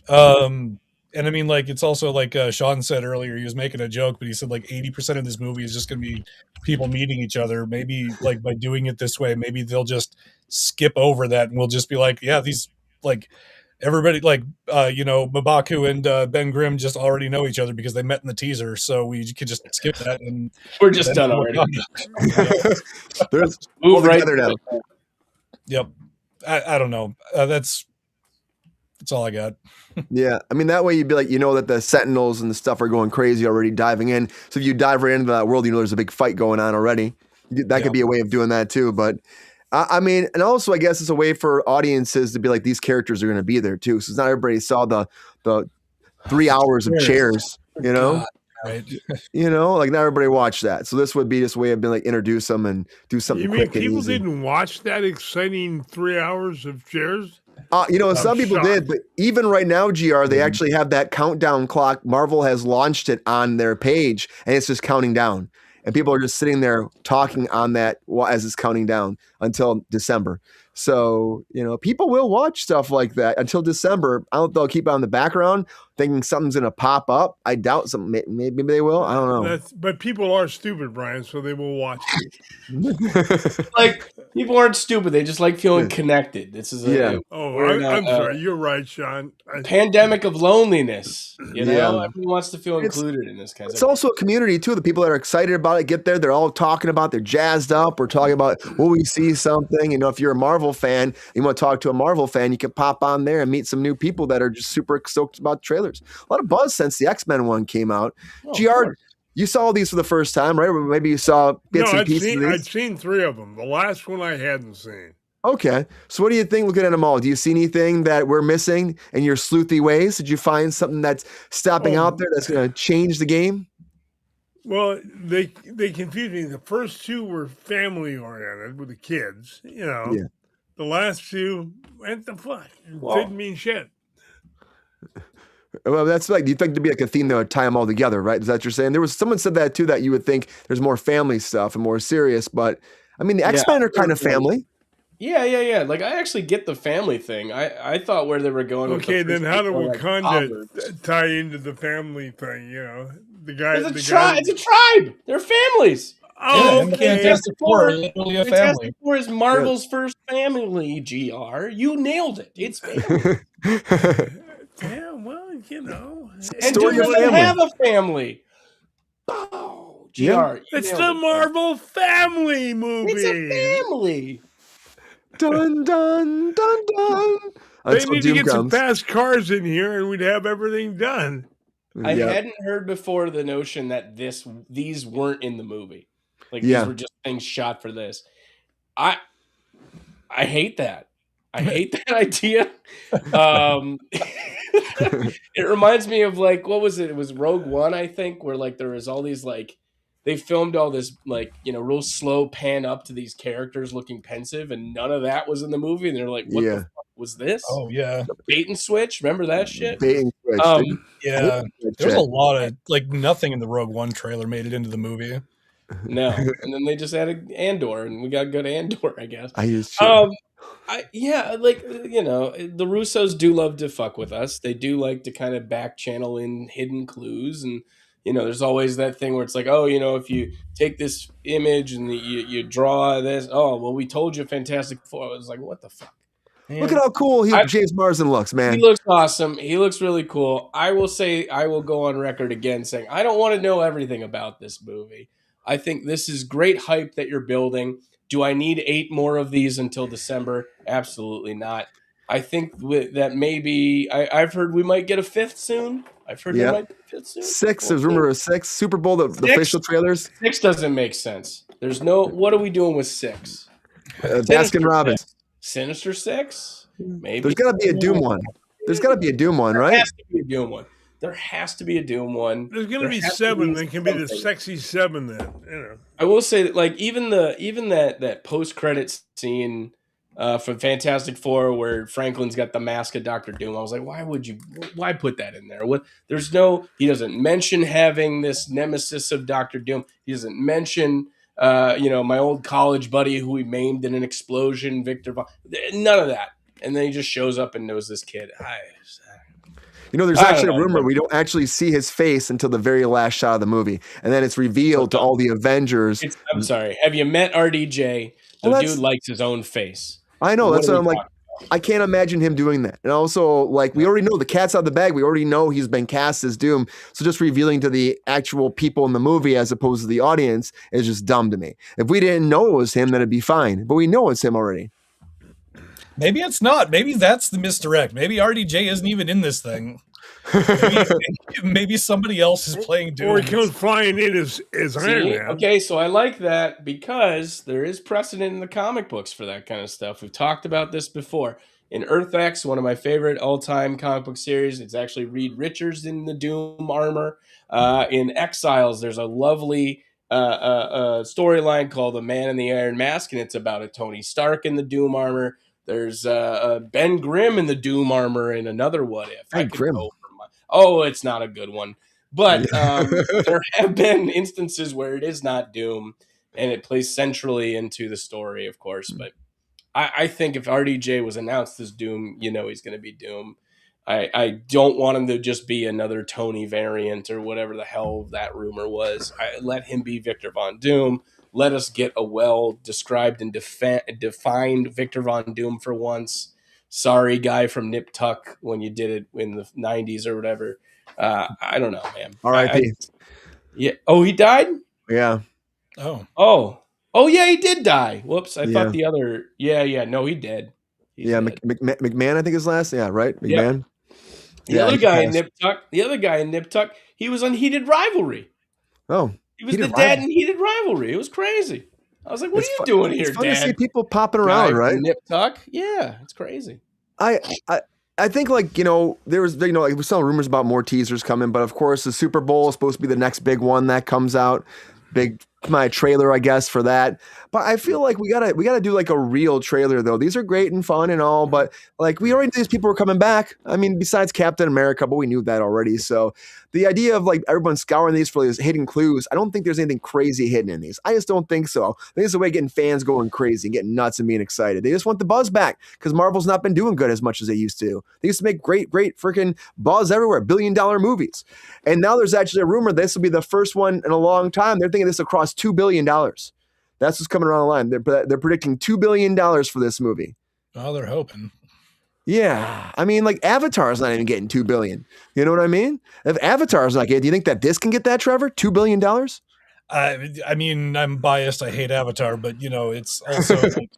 And I mean, like, it's also like Sean said earlier, he was making a joke, but he said like 80% of this movie is just going to be people meeting each other. Maybe like by doing it this way, maybe they'll just skip over that and we'll just be like, yeah, these like everybody like, M'Baku and Ben Grimm just already know each other because they met in the teaser. So we could just skip that. And we're just done already. Move right there now. Yep. I don't know. That's all I got. Yeah. I mean, that way you'd be like, that the Sentinels and the stuff are going crazy already diving in. So if you dive right into that world, there's a big fight going on already. That could be a way of doing that too. But I mean, and also I guess it's a way for audiences to be like, these characters are going to be there too. So not everybody saw the 3 hours of chairs, God, right. Like not everybody watched that. So this would be just a way of being like, introduce them and do something quick and easy. People didn't watch that exciting 3 hours of chairs? Some people did, but even right now, GR, they actually have that countdown clock. Marvel has launched it on their page, and it's just counting down. And people are just sitting there talking on that as it's counting down until December. So, people will watch stuff like that until December. I don't know if they'll keep it on the background thinking something's going to pop up. I doubt something. Maybe they will. I don't know. But people are stupid, Brian, so they will watch it. Like, people aren't stupid. They just like feeling connected. This is I'm sorry. You're right, Sean. Pandemic of loneliness. Everyone wants to feel included in this kind of It's also a community, too. The people that are excited about it get there. They're all talking about, they're jazzed up. We're talking about, will we see something? If you're a Marvel fan, you want to talk to a Marvel fan, you can pop on there and meet some new people that are just super stoked about trailers. A lot of buzz since the Xmen one came out. GR, you saw these for the first time, right? Or maybe you saw bits and pieces of these? I'd seen 3 of them. The last one I hadn't seen. Okay. So what do you think looking at them all? Do you see anything that we're missing in your sleuthy ways? Did you find something that's stopping out there that's going to change the game? Well, they confused me. The first 2 were family oriented with the kids, The last 2, what the fuck? Didn't mean shit. Well, that's like, do you think there'd be like a theme that would tie them all together, right? Is that what you're saying? There was someone said that too, that you would think there's more family stuff and more serious, but I mean, the X-Men are kind of family. Yeah. Like, I actually get the family thing. I thought where they were going. Okay, then how did Wakanda tie into the family thing? The guy. It's a tribe. They're families. Oh, okay. Fantastic Four is literally a family. Fantastic Four is Marvel's first family. GR, you nailed it. It's family. Yeah, well, And Doom doesn't have a family. Oh, GR. Yeah. It's the Marvel family movie. It's a family. Dun dun dun dun. They Until need to Doom get some comes. fast cars in here, and we'd have everything done. I Yeah. hadn't heard before the notion that these weren't in the movie. Like Yeah. these were just things shot for this. I hate that. I hate that idea. It reminds me of like, what was it? It was Rogue One, I think, where like there was all these like they filmed all this like, you know, real slow pan up to these characters looking pensive, and none of that was in the movie. And they're like, what the fuck was this? Oh yeah. Bait and switch. Remember that shit? Bait and switch. Yeah. There was a lot of like nothing in the Rogue One trailer made it into the movie. No. And then they just added Andor, and we got good Andor, I guess. Yeah, like, you know, the Russos do love to fuck with us. They do like to kind of back channel in hidden clues, and you know, there's always that thing where it's like, oh, you know, if you take this image and you draw this, oh, well, we told you Fantastic Four. I was like, what the fuck? Man. Look at how cool James Marsden looks, man. He looks awesome. He looks really cool. I will say, I will go on record again saying, I don't want to know everything about this movie. I think this is great hype that you're building. Do I need 8 more of these until December? Absolutely not. I think that maybe I've heard we might get a 5th soon. I've heard we might get a 5th soon. 6. There's rumor of 6. Super Bowl, the official trailers. 6 doesn't make sense. There's no. What are we doing with 6? Baskin Robbins. Sinister 6? Maybe. There's got to be a Doom one. There's got to be a Doom one, right? There has to be a Doom one. There has to be a Doom one. There's going to be 7. There can be the sexy 7 then. You know. I will say that, like, even that post credit scene from Fantastic Four where Franklin's got the mask of Dr. Doom. I was like, why put that in there? He doesn't mention having this nemesis of Dr. Doom. He doesn't mention, my old college buddy who he maimed in an explosion, Victor Von. None of that. And then he just shows up and knows this kid. There's actually a rumor we don't actually see his face until the very last shot of the movie. And then it's revealed to all the Avengers. I'm sorry. Have you met RDJ? The dude likes his own face. I know. That's what I'm like. I can't imagine him doing that. And also, like, we already know the cat's out of the bag. We already know he's been cast as Doom. So just revealing to the actual people in the movie as opposed to the audience is just dumb to me. If we didn't know it was him, then it'd be fine. But we know it's him already. Maybe it's not. Maybe that's the misdirect. Maybe RDJ isn't even in this thing. Maybe somebody else is playing Doom. Or he comes flying in as Iron Man. Okay, so I like that because there is precedent in the comic books for that kind of stuff. We've talked about this before. In Earth X, one of my favorite all-time comic book series, it's actually Reed Richards in the Doom armor. In Exiles, there's a lovely storyline called The Man in the Iron Mask, and it's about a Tony Stark in the Doom armor. There's Ben Grimm in the Doom armor in another What If. Ben Grimm. It's not a good one. But there have been instances where it is not Doom, and it plays centrally into the story, of course. But I think if RDJ was announced as Doom, he's going to be Doom. I don't want him to just be another Tony variant or whatever the hell that rumor was. Let him be Victor Von Doom. Let us get a well-described and defined Victor Von Doom for once. Sorry, guy from Nip Tuck, when you did it in the 90s or whatever. I don't know, man. R.I.P. Yeah. Oh, he died? Yeah. Oh, yeah, he did die. Whoops. I thought the other... Yeah. No, he did. He's dead. McMahon, I think his last. Yeah, right? McMahon. The other guy in Nip Tuck, he was on Heated Rivalry. Oh. He was the dad in Heated Rivalry. It was crazy. I was like, what are you doing here, it's fun Dad? to see people popping around, right? Nip Tuck? Yeah, it's crazy. I think, like, there was, like, we're selling rumors about more teasers coming, but of course the Super Bowl is supposed to be the next big one that comes out. Big trailer, I guess, for that. But I feel like we gotta do like a real trailer though. These are great and fun and all, but like we already knew these people were coming back. I mean, besides Captain America, but we knew that already. So the idea of like everyone scouring these for these hidden clues, I don't think there's anything crazy hidden in these. I just don't think so. I think it's a way of getting fans going crazy and getting nuts and being excited. They just want the buzz back because Marvel's not been doing good as much as they used to. They used to make great freaking buzz everywhere, billion-dollar movies. And now there's actually a rumor this will be the first one in a long time. They're thinking this will cross $2 billion. That's what's coming around the line. They're predicting $2 billion for this movie. Oh, they're hoping. Yeah. I mean, like, Avatar's not even getting $2 billion. You know what I mean? If Avatar's not getting, do you think that this can get that, Trevor? $2 billion? I mean, I'm biased. I hate Avatar, but it's also like,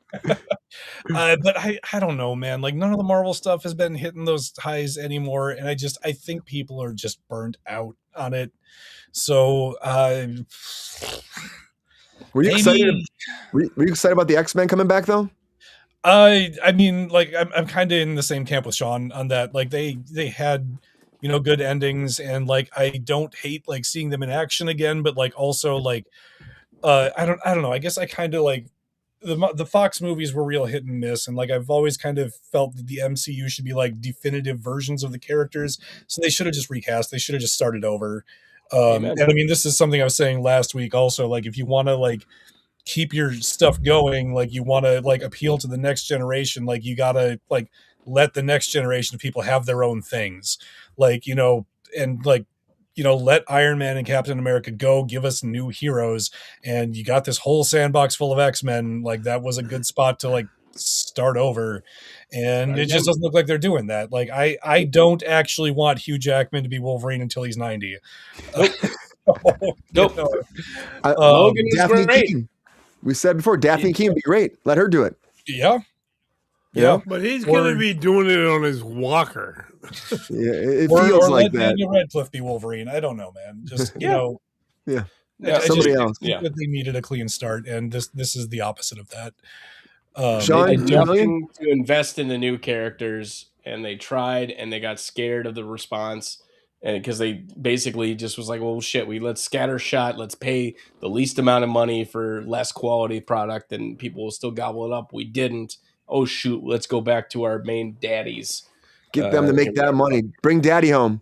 but I don't know, man. Like none of the Marvel stuff has been hitting those highs anymore, and I think people are just burnt out on it. So, were you excited? Were you excited about the Xmen coming back though? I mean, like I'm kind of in the same camp with Sean on that. Like they had, good endings, and like I don't hate like seeing them in action again, but like also like I don't know. I guess I kind of like the Fox movies were real hit and miss, and like I've always kind of felt that the MCU should be like definitive versions of the characters, so they should have just recast. They should have just started over. And I mean, this is something I was saying last week. Also, like if you want to like keep your stuff going, like you want to like appeal to the next generation, like you gotta like let the next generation of people have their own things, like and like let Iron Man and Captain America go, give us new heroes, and you got this whole sandbox full of X-Men. Like that was a good spot to like start over, and it just doesn't look like they're doing that. Like I don't actually want Hugh Jackman to be Wolverine until he's 90. Nope. Logan is great. Keane. We said before, Daphne Keane would be great. Let her do it. Yeah. But he's going to be doing it on his walker. Yeah, it feels like that. Daniel Radcliffe be Wolverine. I don't know, man. Just somebody else. That they needed a clean start, and this is the opposite of that. Sean, they did nothing to invest in the new characters, and they tried, and they got scared of the response. And because they basically just was like, well, shit, let's scatter shot. Let's pay the least amount of money for less quality product, and people will still gobble it up. We didn't. Oh, shoot, let's go back to our main daddies. Get them to make that money. Bring daddy home.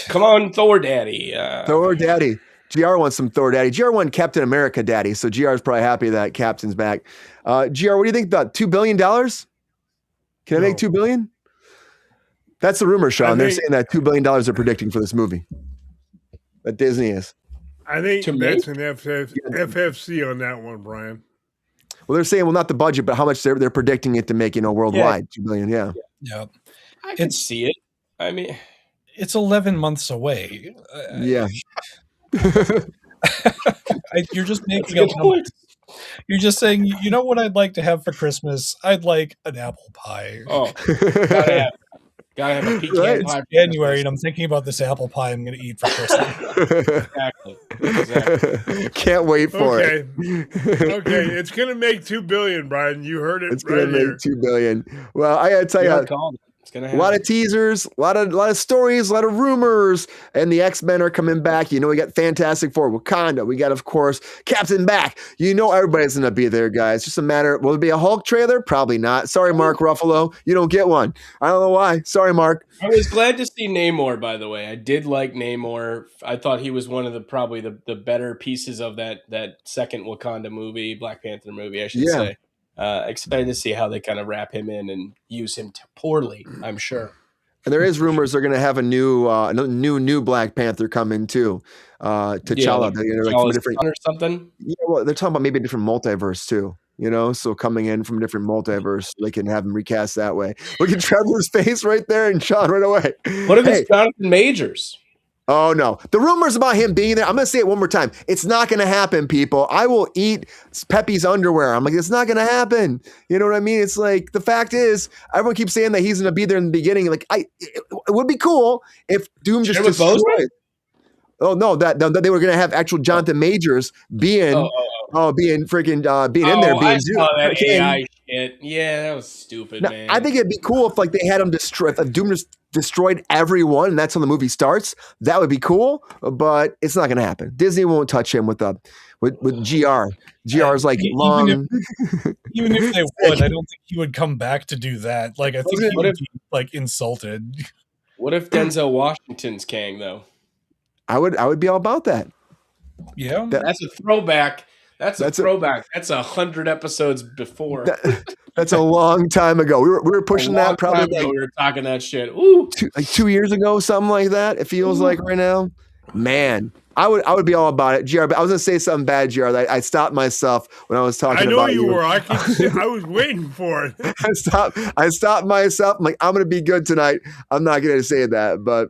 Come on, Thor daddy. Thor daddy. GR wants some Thor daddy. GR won Captain America daddy, so GR is probably happy that Captain's back. GR, what do you think about $2 billion? Can I make $2 billion? That's the rumor, Sean. They're saying that $2 billion they're predicting for this movie. That Disney is. I think that's an FFC on that one, Brian. Well, they're saying, not the budget, but how much they're predicting it to make, worldwide. $2 billion, yeah. I can see it. I mean, it's 11 months away. Yeah. You're just making up numbers. You're just saying, you know what I'd like to have for Christmas? I'd like an apple pie. Oh, gotta have a pecan pie. January, and I'm thinking about this apple pie I'm going to eat for Christmas. Exactly. Can't wait for it. Okay, it's going to make $2 billion, Brian. You heard it. It's going to make $2 billion. Well, I got to tell you. A lot of teasers, a lot of stories, a lot of rumors, and the X-Men are coming back. We got Fantastic Four, Wakanda. We got, of course, Captain back. Everybody's going to be there, guys. Just a matter. Will there be a Hulk trailer? Probably not. Sorry, Mark Ruffalo. You don't get one. I don't know why. Sorry, Mark. I was glad to see Namor, by the way. I did like Namor. I thought he was one of the better pieces of that second Wakanda movie, Black Panther movie, I should say. Excited to see how they kind of wrap him in and use him poorly, I'm sure. And there is rumors they're going to have a new Black Panther coming too. T'Challa, from a different or something. Yeah, well, they're talking about maybe a different multiverse too. So coming in from a different multiverse, they can have him recast that way. Look at Trevor's face right there, and Sean right away. What if it's Jonathan Majors? Oh, no. The rumors about him being there, I'm going to say it one more time. It's not going to happen, people. I will eat Pepe's underwear. I'm like, it's not going to happen. You know what I mean? It's like, the fact is, everyone keeps saying that he's going to be there in the beginning. Like, it would be cool if Doom just destroyed. Oh, no, that they were going to have actual Jonathan Majors being being in there. I saw that AI shit. Yeah, that was stupid, man. I think it'd be cool if they had him destroy. If Doom just destroyed everyone, and that's how the movie starts. That would be cool, but it's not going to happen. Disney won't touch him with GR. GR's like long. Even if they would, I don't think he would come back to do that. Like I think he would be insulted. What if Denzel Washington's Kang though? I would be all about that. Yeah, that's a throwback. That's a throwback. That's 100 episodes before. That's a long time ago. We were pushing that probably. We were talking that shit. Ooh, 2 years ago, something like that. It feels like right now. Man, I would be all about it, GR. But I was gonna say something bad, GR. I stopped myself when I was talking. I know about you were. I was waiting for it. I stopped myself. I'm like, I'm gonna be good tonight. I'm not gonna say that, but